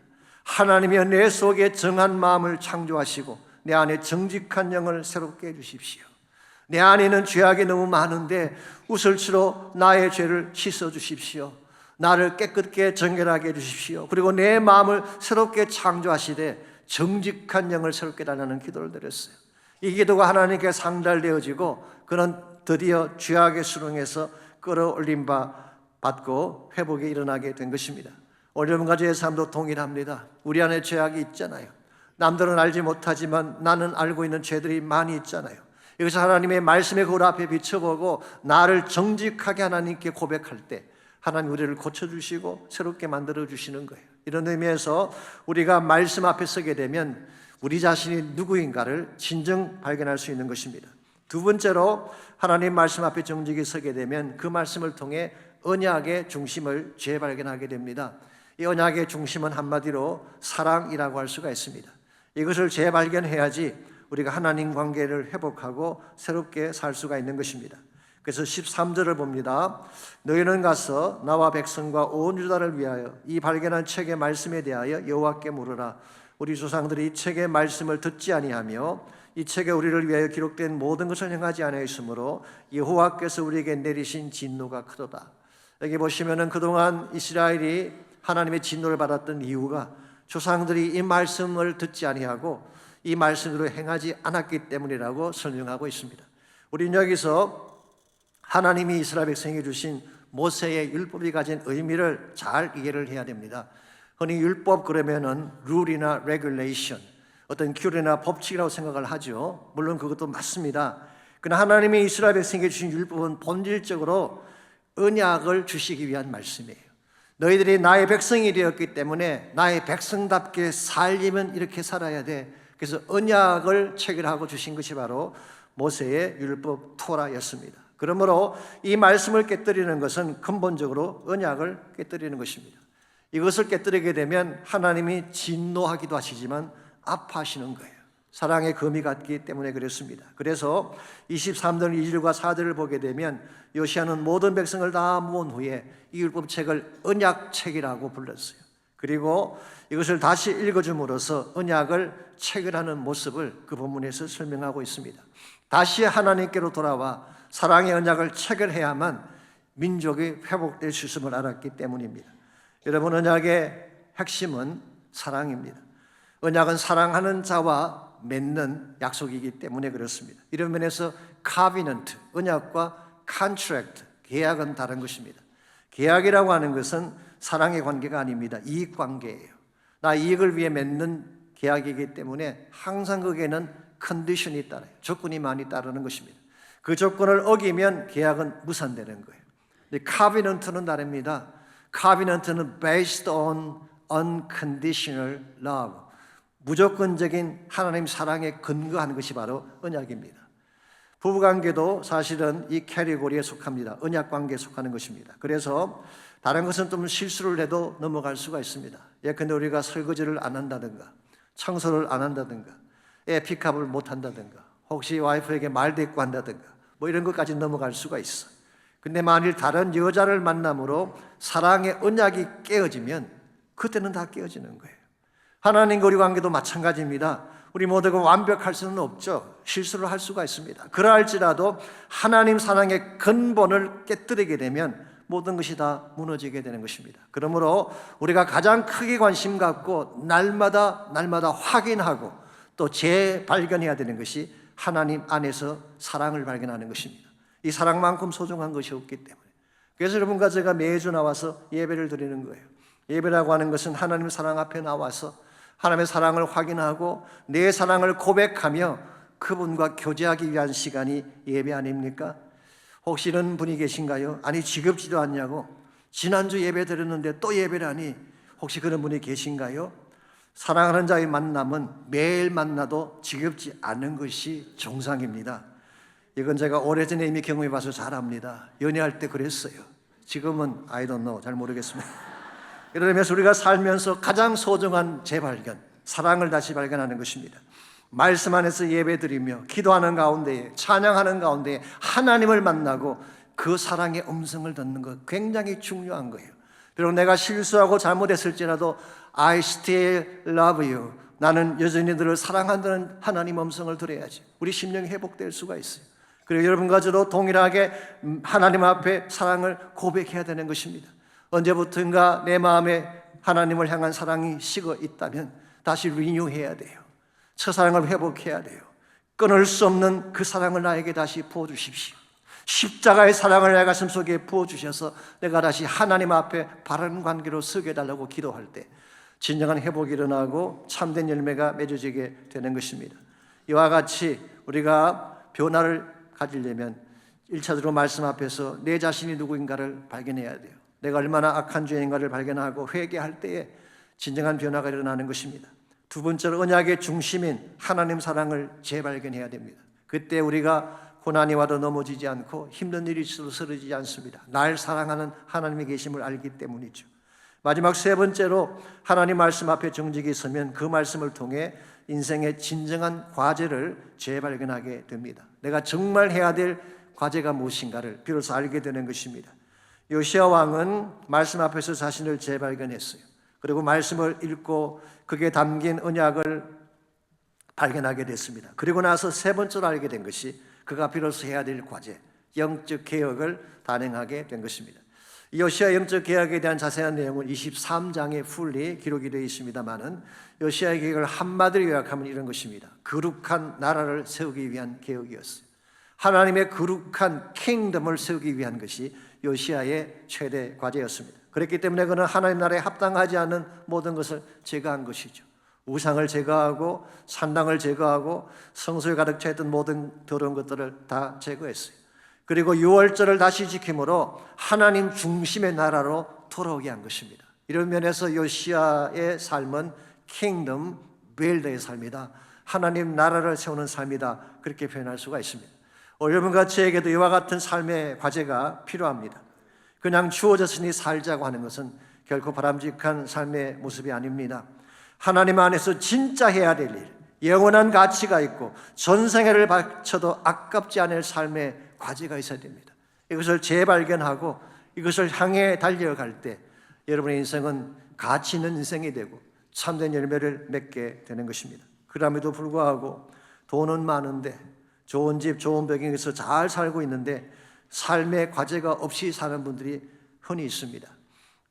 [SPEAKER 2] 하나님이 내 속에 정한 마음을 창조하시고 내 안에 정직한 영을 새롭게 해주십시오. 내 안에는 죄악이 너무 많은데 우슬초로 나의 죄를 씻어주십시오. 나를 깨끗게 정결하게 해주십시오. 그리고 내 마음을 새롭게 창조하시되 정직한 영을 새롭게 달라는 기도를 드렸어요. 이 기도가 하나님께 상달되어지고 그는 드디어 죄악의 수렁에서 끌어올림 받고 회복이 일어나게 된 것입니다. 오늘 여러분과 저의 삶도 동일합니다. 우리 안에 죄악이 있잖아요. 남들은 알지 못하지만 나는 알고 있는 죄들이 많이 있잖아요. 여기서 하나님의 말씀의 거울 앞에 비춰보고 나를 정직하게 하나님께 고백할 때 하나님 우리를 고쳐주시고 새롭게 만들어주시는 거예요. 이런 의미에서 우리가 말씀 앞에 서게 되면 우리 자신이 누구인가를 진정 발견할 수 있는 것입니다. 두 번째로 하나님 말씀 앞에 정직히 서게 되면 그 말씀을 통해 언약의 중심을 재발견하게 됩니다. 이 언약의 중심은 한마디로 사랑이라고 할 수가 있습니다. 이것을 재발견해야지 우리가 하나님 관계를 회복하고 새롭게 살 수가 있는 것입니다. 그래서 13절을 봅니다. 너희는 가서 나와 백성과 온 유다를 위하여 이 발견한 책의 말씀에 대하여 여호와께 물으라. 우리 조상들이 이 책의 말씀을 듣지 아니하며 이 책에 우리를 위하여 기록된 모든 것을 행하지 아니하였으므로 여호와께서 우리에게 내리신 진노가 크도다. 여기 보시면은 그동안 이스라엘이 하나님의 진노를 받았던 이유가 조상들이 이 말씀을 듣지 아니하고 이 말씀으로 행하지 않았기 때문이라고 설명하고 있습니다. 우리는 여기서 하나님이 이스라엘 백성에게 주신 모세의 율법이 가진 의미를 잘 이해를 해야 됩니다. 흔히 율법 그러면은 룰이나 레귤레이션, 어떤 규례나 법칙이라고 생각을 하죠. 물론 그것도 맞습니다. 그러나 하나님이 이스라엘 백성에게 주신 율법은 본질적으로 언약을 주시기 위한 말씀이에요. 너희들이 나의 백성이 되었기 때문에 나의 백성답게 살려면 이렇게 살아야 돼. 그래서 언약을 체결하고 주신 것이 바로 모세의 율법 토라였습니다. 그러므로 이 말씀을 깨뜨리는 것은 근본적으로 언약을 깨뜨리는 것입니다. 이것을 깨뜨리게 되면 하나님이 진노하기도 하시지만 아파하시는 거예요. 사랑의 검이 같기 때문에 그렇습니다. 그래서 23절 2절과 4절을 보게 되면 요시아는 모든 백성을 다 모은 후에 이 율법책을 언약책이라고 불렀어요. 그리고 이것을 다시 읽어줌으로써 언약을 체결하는 모습을 그 본문에서 설명하고 있습니다. 다시 하나님께로 돌아와 사랑의 언약을 체결해야만 민족이 회복될 수 있음을 알았기 때문입니다. 여러분, 언약의 핵심은 사랑입니다. 언약은 사랑하는 자와 맺는 약속이기 때문에 그렇습니다. 이런 면에서 covenant, 언약과 contract, 계약은 다른 것입니다. 계약이라고 하는 것은 사랑의 관계가 아닙니다. 이익 관계예요. 나 이익을 위해 맺는 계약이기 때문에 항상 거기에는 컨디션이 따라요. 조건이 많이 따르는 것입니다. 그 조건을 어기면 계약은 무산되는 거예요. 근데 covenant는 다릅니다. covenant는 based on unconditional love, 무조건적인 하나님 사랑에 근거하는 것이 바로 언약입니다. 부부관계도 사실은 이 캐리고리에 속합니다. 언약관계에 속하는 것입니다. 그래서 다른 것은 좀 실수를 해도 넘어갈 수가 있습니다. 예컨대 우리가 설거지를 안 한다든가 청소를 안 한다든가 애 픽업을 못 한다든가 혹시 와이프에게 말대꾸 한다든가 뭐 이런 것까지 넘어갈 수가 있어. 근데 만일 다른 여자를 만남으로 사랑의 언약이 깨어지면 그때는 다 깨어지는 거예요. 하나님과 우리 관계도 마찬가지입니다. 우리 모두가 완벽할 수는 없죠. 실수를 할 수가 있습니다. 그러할지라도 하나님 사랑의 근본을 깨뜨리게 되면 모든 것이 다 무너지게 되는 것입니다. 그러므로 우리가 가장 크게 관심 갖고 날마다 확인하고 또 재발견해야 되는 것이 하나님 안에서 사랑을 발견하는 것입니다. 이 사랑만큼 소중한 것이 없기 때문에. 그래서 여러분과 제가 매주 나와서 예배를 드리는 거예요. 예배라고 하는 것은 하나님 사랑 앞에 나와서 하나님의 사랑을 확인하고 내 사랑을 고백하며 그분과 교제하기 위한 시간이 예배 아닙니까? 혹시 이런 분이 계신가요? 아니 지겹지도 않냐고, 지난주 예배 드렸는데 또 예배라니, 혹시 그런 분이 계신가요? 사랑하는 자의 만남은 매일 만나도 지겹지 않은 것이 정상입니다. 이건 제가 오래전에 이미 경험해 봐서 잘 압니다. 연애할 때 그랬어요. 지금은 I don't know, 잘 모르겠습니다. 이러면서 우리가 살면서 가장 소중한 재발견, 사랑을 다시 발견하는 것입니다. 말씀 안에서 예배드리며 기도하는 가운데에, 찬양하는 가운데에 하나님을 만나고 그 사랑의 음성을 듣는 것 굉장히 중요한 거예요. 비록 내가 실수하고 잘못했을지라도 I still love you, 나는 여전히 너를 사랑한다는 하나님 음성을 들어야지 우리 심령이 회복될 수가 있어요. 그리고 여러분과 저도 동일하게 하나님 앞에 사랑을 고백해야 되는 것입니다. 언제부턴가 내 마음에 하나님을 향한 사랑이 식어 있다면 다시 리뉴해야 돼요. 첫사랑을 회복해야 돼요. 끊을 수 없는 그 사랑을 나에게 다시 부어주십시오. 십자가의 사랑을 내 가슴 속에 부어주셔서 내가 다시 하나님 앞에 바른 관계로 서게 해달라고 기도할 때 진정한 회복이 일어나고 참된 열매가 맺어지게 되는 것입니다. 이와 같이 우리가 변화를 가지려면 1차적으로 말씀 앞에서 내 자신이 누구인가를 발견해야 돼요. 내가 얼마나 악한 죄인가를 발견하고 회개할 때에 진정한 변화가 일어나는 것입니다. 두 번째로 언약의 중심인 하나님 사랑을 재발견해야 됩니다. 그때 우리가 고난이 와도 넘어지지 않고 힘든 일이 있어도 쓰러지지 않습니다. 날 사랑하는 하나님의 계심을 알기 때문이죠. 마지막 세 번째로 하나님 말씀 앞에 정직히 서면 그 말씀을 통해 인생의 진정한 과제를 재발견하게 됩니다. 내가 정말 해야 될 과제가 무엇인가를 비로소 알게 되는 것입니다. 요시야 왕은 말씀 앞에서 자신을 재발견했어요. 그리고 말씀을 읽고 그게 담긴 언약을 발견하게 됐습니다. 그리고 나서 세 번째로 알게 된 것이 그가 비로소 해야 될 과제, 영적 개혁을 단행하게 된 것입니다. 요시야 영적 개혁에 대한 자세한 내용은 23장에 풀리 기록이 되어 있습니다만은 요시야의 개혁을 한마디로 요약하면 이런 것입니다. 거룩한 나라를 세우기 위한 개혁이었어요. 하나님의 거룩한 킹덤을 세우기 위한 것이 요시야의 최대 과제였습니다. 그렇기 때문에 그는 하나님 나라에 합당하지 않은 모든 것을 제거한 것이죠. 우상을 제거하고 산당을 제거하고 성소에 가득 차 있던 모든 더러운 것들을 다 제거했어요. 그리고 유월절을 다시 지킴으로 하나님 중심의 나라로 돌아오게 한 것입니다. 이런 면에서 요시야의 삶은 킹덤 빌더의 삶이다. 하나님 나라를 세우는 삶이다. 그렇게 표현할 수가 있습니다. 여러분과 저에게도 이와 같은 삶의 과제가 필요합니다. 그냥 주어졌으니 살자고 하는 것은 결코 바람직한 삶의 모습이 아닙니다. 하나님 안에서 진짜 해야 될 일, 영원한 가치가 있고 전생애를 바쳐도 아깝지 않을 삶의 과제가 있어야 됩니다. 이것을 재발견하고 이것을 향해 달려갈 때 여러분의 인생은 가치 있는 인생이 되고 참된 열매를 맺게 되는 것입니다. 그럼에도 불구하고 돈은 많은데 좋은 집, 좋은 배경에서 잘 살고 있는데 삶의 과제가 없이 사는 분들이 흔히 있습니다.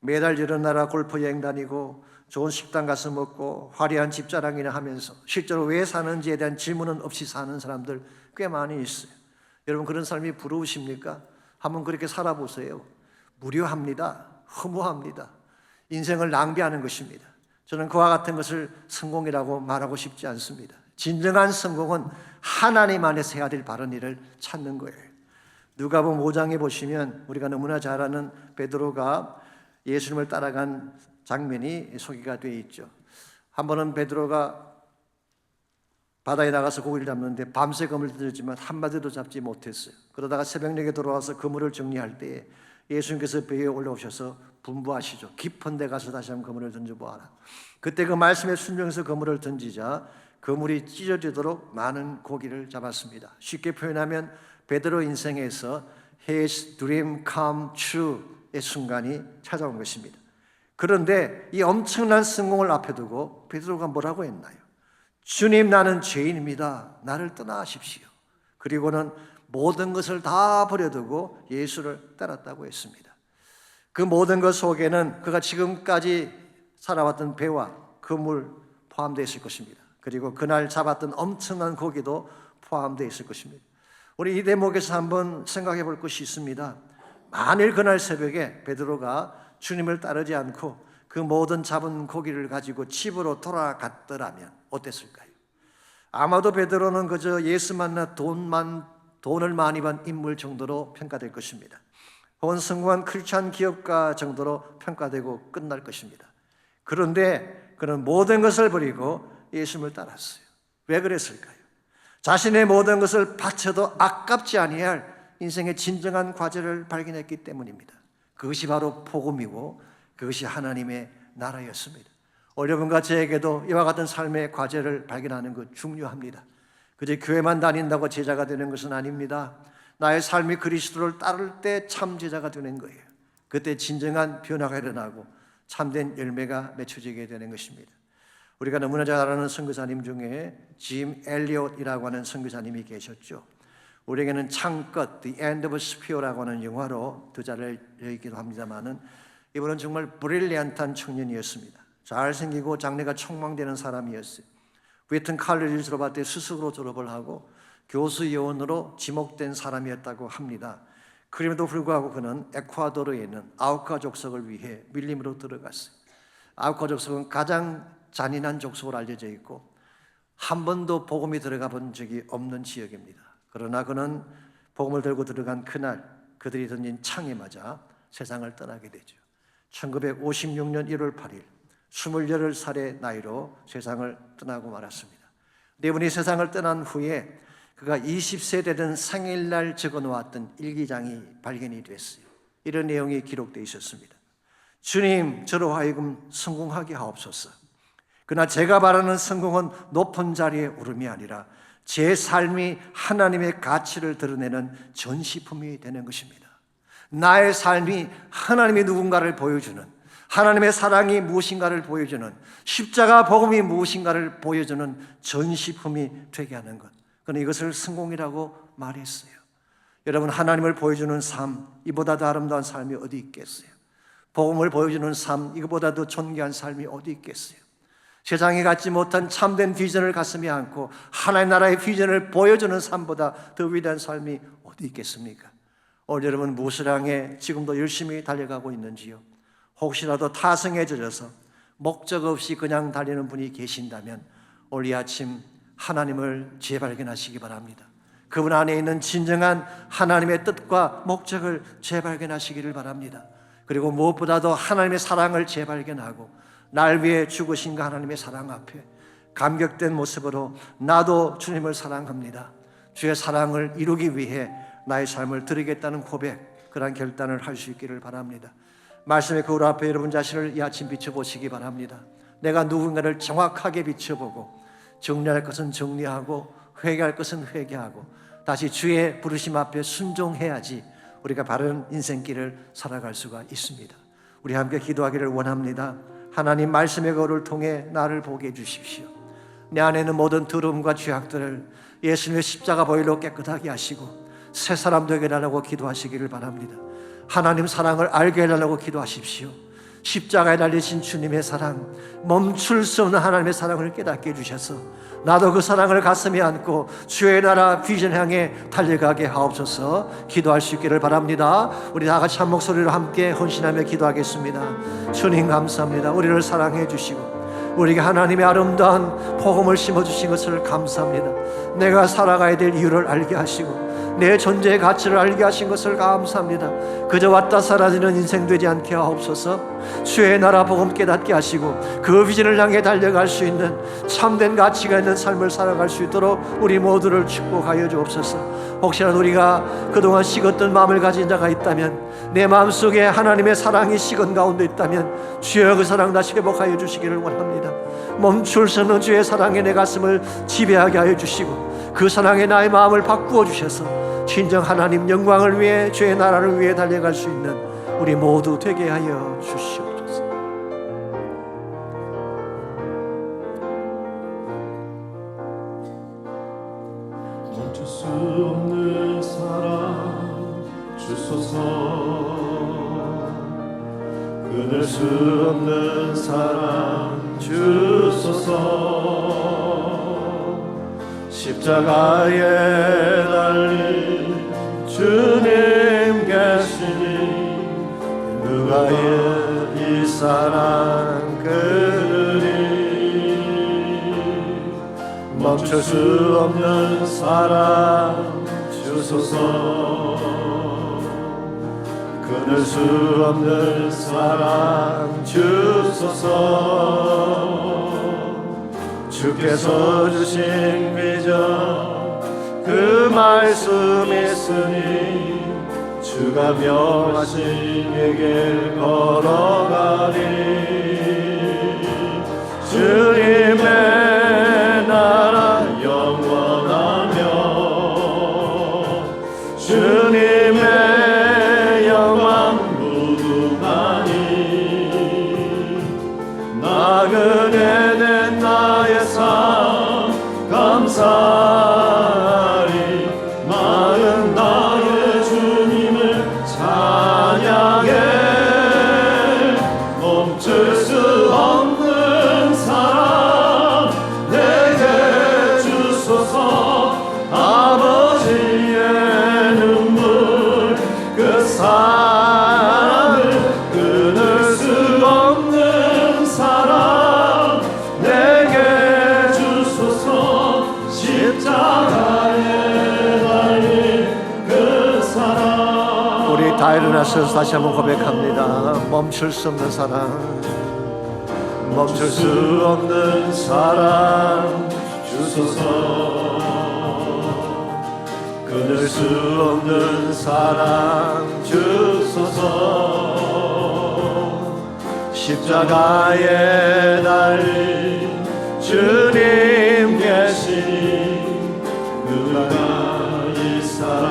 [SPEAKER 2] 매달 여러 나라 골프 여행 다니고 좋은 식당 가서 먹고 화려한 집 자랑이나 하면서 실제로 왜 사는지에 대한 질문은 없이 사는 사람들 꽤 많이 있어요. 여러분 그런 삶이 부러우십니까? 한번 그렇게 살아보세요. 무료합니다. 허무합니다. 인생을 낭비하는 것입니다. 저는 그와 같은 것을 성공이라고 말하고 싶지 않습니다. 진정한 성공은 하나님 안에서 해야 될 바른 일을 찾는 거예요. 누가복음 5장에 보시면 우리가 너무나 잘 아는 베드로가 예수님을 따라간 장면이 소개가 되어 있죠. 한 번은 베드로가 바다에 나가서 고기를 잡는데 밤새 그물을 던졌지만 한 마디도 잡지 못했어요. 그러다가 새벽녘에 돌아와서 그물을 정리할 때에 예수님께서 배에 올라오셔서 분부하시죠. 깊은 데 가서 다시 한번 그물을 던져보아라. 그때 그 말씀에 순종해서 그물을 던지자 그물이 찢어지도록 많은 고기를 잡았습니다. 쉽게 표현하면 베드로 인생에서 His dream come true의 순간이 찾아온 것입니다. 그런데 이 엄청난 성공을 앞에 두고 베드로가 뭐라고 했나요? 주님, 나는 죄인입니다. 나를 떠나십시오. 그리고는 모든 것을 다 버려두고 예수를 따랐다고 했습니다. 그 모든 것 속에는 그가 지금까지 살아왔던 배와 그물 포함되어 있을 것입니다. 그리고 그날 잡았던 엄청난 고기도 포함되어 있을 것입니다. 우리 이 대목에서 한번 생각해 볼 것이 있습니다. 만일 그날 새벽에 베드로가 주님을 따르지 않고 그 모든 잡은 고기를 가지고 집으로 돌아갔더라면 어땠을까요? 아마도 베드로는 그저 예수 만나 돈을 많이 번 인물 정도로 평가될 것입니다. 혹은 성공한 크리스찬 기업가 정도로 평가되고 끝날 것입니다. 그런데 그는 모든 것을 버리고 예수님을 따랐어요. 왜 그랬을까요? 자신의 모든 것을 바쳐도 아깝지 아니할 인생의 진정한 과제를 발견했기 때문입니다. 그것이 바로 복음이고 그것이 하나님의 나라였습니다. 여러분과 저에게도 이와 같은 삶의 과제를 발견하는 것 중요합니다. 그저 교회만 다닌다고 제자가 되는 것은 아닙니다. 나의 삶이 그리스도를 따를 때 참 제자가 되는 거예요. 그때 진정한 변화가 일어나고 참된 열매가 맺혀지게 되는 것입니다. 우리가 너무나 잘 아는 선교사님 중에 짐 엘리엇이라고 하는 선교사님이 계셨죠. 우리에게는 창끝, The End of Spear라고 하는 영화로 더 잘 알려있기도 합니다만은 이분은 정말 브릴리언트한 청년이었습니다. 잘생기고 장래가 촉망되는 사람이었어요. 웨튼 칼리지를 졸업할 때 수석으로 졸업을 하고 교수 요원으로 지목된 사람이었다고 합니다. 그럼에도 불구하고 그는 에콰도르에 있는 아우카 족속을 위해 밀림으로 들어갔어요. 아우카 족속은 가장 잔인한 족속으로 알려져 있고 한 번도 복음이 들어가 본 적이 없는 지역입니다. 그러나 그는 복음을 들고 들어간 그날 그들이 던진 창에 맞아 세상을 떠나게 되죠. 1956년 1월 8일 28살의 나이로 세상을 떠나고 말았습니다. 네 분이 세상을 떠난 후에 그가 20세 되던 생일날 적어놓았던 일기장이 발견이 됐어요. 이런 내용이 기록되어 있었습니다. 주님, 저로 하여금 성공하게 하옵소서. 그러나 제가 바라는 성공은 높은 자리에 오름이 아니라 제 삶이 하나님의 가치를 드러내는 전시품이 되는 것입니다. 나의 삶이 하나님이 누군가를 보여주는, 하나님의 사랑이 무엇인가를 보여주는, 십자가 복음이 무엇인가를 보여주는 전시품이 되게 하는 것, 그는 이것을 성공이라고 말했어요. 여러분, 하나님을 보여주는 삶, 이보다 더 아름다운 삶이 어디 있겠어요? 복음을 보여주는 삶, 이거보다 더 존귀한 삶이 어디 있겠어요? 세상이 갖지 못한 참된 비전을 가슴에 안고 하나님 나라의 비전을 보여주는 삶보다 더 위대한 삶이 어디 있겠습니까? 오늘 여러분 무엇을 향해 지금도 열심히 달려가고 있는지요? 혹시라도 타성에 젖어서 목적 없이 그냥 달리는 분이 계신다면 오늘 이 아침 하나님을 재발견하시기 바랍니다. 그분 안에 있는 진정한 하나님의 뜻과 목적을 재발견하시기를 바랍니다. 그리고 무엇보다도 하나님의 사랑을 재발견하고 날 위해 죽으신 그 하나님의 사랑 앞에 감격된 모습으로 나도 주님을 사랑합니다, 주의 사랑을 이루기 위해 나의 삶을 드리겠다는 고백, 그런 결단을 할 수 있기를 바랍니다. 말씀의 거울 앞에 여러분 자신을 이 아침 비춰보시기 바랍니다. 내가 누군가를 정확하게 비춰보고 정리할 것은 정리하고 회개할 것은 회개하고 다시 주의 부르심 앞에 순종해야지 우리가 바른 인생길을 살아갈 수가 있습니다. 우리 함께 기도하기를 원합니다. 하나님, 말씀의 거울을 통해 나를 보게 해주십시오. 내 안에 있는 모든 더러움과 죄악들을 예수님의 십자가 보혈로 깨끗하게 하시고 새 사람 되게 해달라고 기도하시기를 바랍니다. 하나님 사랑을 알게 해달라고 기도하십시오. 십자가에 달리신 주님의 사랑, 멈출 수 없는 하나님의 사랑을 깨닫게 해주셔서 나도 그 사랑을 가슴에 안고 주의 나라 비전 향해 달려가게 하옵소서. 기도할 수 있기를 바랍니다. 우리 다 같이 한 목소리로 함께 헌신하며 기도하겠습니다. 주님 감사합니다. 우리를 사랑해 주시고 우리에게 하나님의 아름다운 복음을 심어주신 것을 감사합니다. 내가 살아가야 될 이유를 알게 하시고 내 존재의 가치를 알게 하신 것을 감사합니다. 그저 왔다 사라지는 인생 되지 않게 하옵소서. 주의 나라 복음 깨닫게 하시고 그 비전을 향해 달려갈 수 있는 참된 가치가 있는 삶을 살아갈 수 있도록 우리 모두를 축복하여 주옵소서. 혹시라도 우리가 그동안 식었던 마음을 가진 자가 있다면, 내 마음속에 하나님의 사랑이 식은 가운데 있다면 주여 그 사랑 다시 회복하여 주시기를 원합니다. 멈출 수 없는 주의 사랑에 내 가슴을 지배하게 하여 주시고 그 사랑에 나의 마음을 바꾸어 주셔서 진정 하나님 영광을 위해 주의 나라를 위해 달려갈 수 있는 우리 모두 되게 하여 주시옵소서.
[SPEAKER 1] 주소서. 끊을 수 없는 사랑 주소서. 십자가에 달린 주님 계시니 누가 이 사랑 끊으리. 멈출 수 없는 사랑 주소서. 끊을 수 없는 사랑 주소서. 주께서 주신 비전 그 말씀 있으니 주가 명하신 길 걸어가리. 주님의 나라 영원하며 주님의 영광 무궁하니 나그네 된 나의 삶 감사하리. 많은 나의 주님을 찬양해. 멈출 수 없는 사랑 내게 주소서. 아버지의 눈물 그 사랑을 끊을 수 없는 사랑 내게 주소서. 십자가에 달린 그 사랑.
[SPEAKER 2] 우리 다 일어나서 다시 한번 고백합니다. 멈출 수 없는 사랑.
[SPEAKER 1] 멈출 수 없는 사랑 주소서. 끊을 수 없는 사랑 주소서. 십자가에 달린 주님 계시니 누가 이 사랑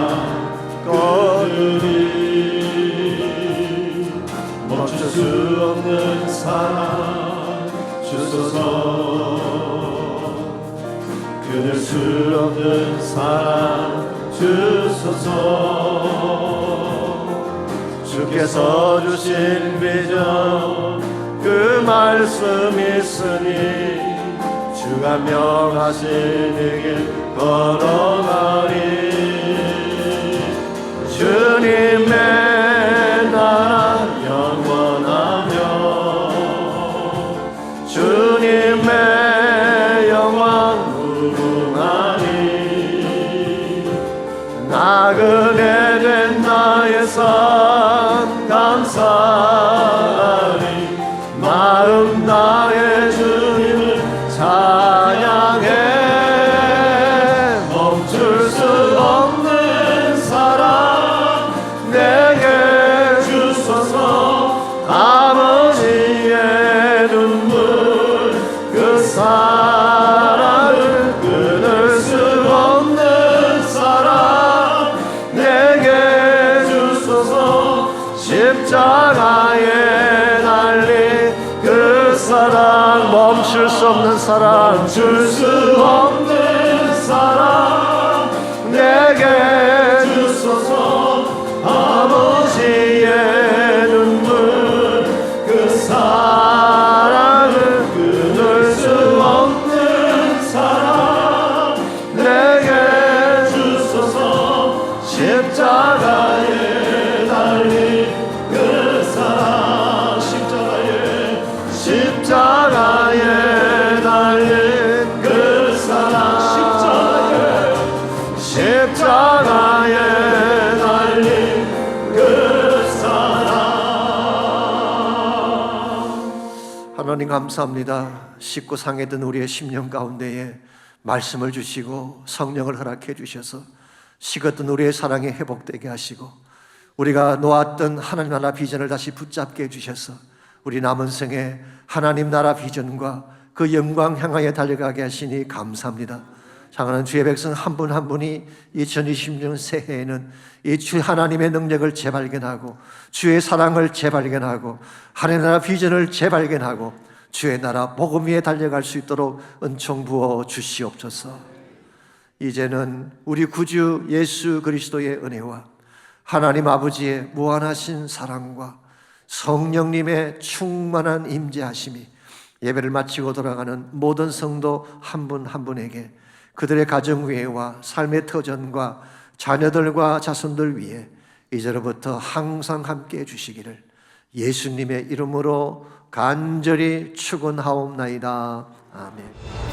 [SPEAKER 1] 끊으리. 멈출 수 없는 사랑 주소서. 끊을 수 없는 사랑 주소서. 주께서 주신 비전 그 말씀 있으니 주가 명하신 길 걸어가리. 주님의 나라 영원하며 주님의 영광 무궁하니 나그네 된 나의 삶 감사하리. 마음 나의 주님을 찬양해. 멈출 수 없는 사랑 내게 주소서. 아버지의 눈물 그 사랑을 끊을 수 없는 사랑 내게 주소서. 십자가에 달린 그 사랑. 멈출 수 없는 사랑. 멈출 수 없는 사랑 내게 주소서. 아버지의 눈물 그 사랑을 끊을 수 없는 사랑 내게 주소서. 십자가에 달린 그 사랑. 십자가에 달린 그 사랑. 십자가에 달린 그 사랑.
[SPEAKER 2] 하나님 감사합니다. 쉽고 상했던 우리의 심령 가운데에 말씀을 주시고 성령을 허락해 주셔서 식었던 우리의 사랑이 회복되게 하시고 우리가 놓았던 하나님 나라 비전을 다시 붙잡게 해주셔서 우리 남은 생에 하나님 나라 비전과 그 영광 향하여 달려가게 하시니 감사합니다. 사랑하는 주의 백성 한 분 한 분이 2020년 새해에는 이 주 하나님의 능력을 재발견하고 주의 사랑을 재발견하고 하나님 나라 비전을 재발견하고 주의 나라 복음 위에 달려갈 수 있도록 은총 부어 주시옵소서. 이제는 우리 구주 예수 그리스도의 은혜와 하나님 아버지의 무한하신 사랑과 성령님의 충만한 임재하심이 예배를 마치고 돌아가는 모든 성도 한 분 한 분에게 그들의 가정 위에와 삶의 터전과 자녀들과 자손들 위에 이제로부터 항상 함께 해주시기를 예수님의 이름으로 간절히 축원하옵나이다. 아멘.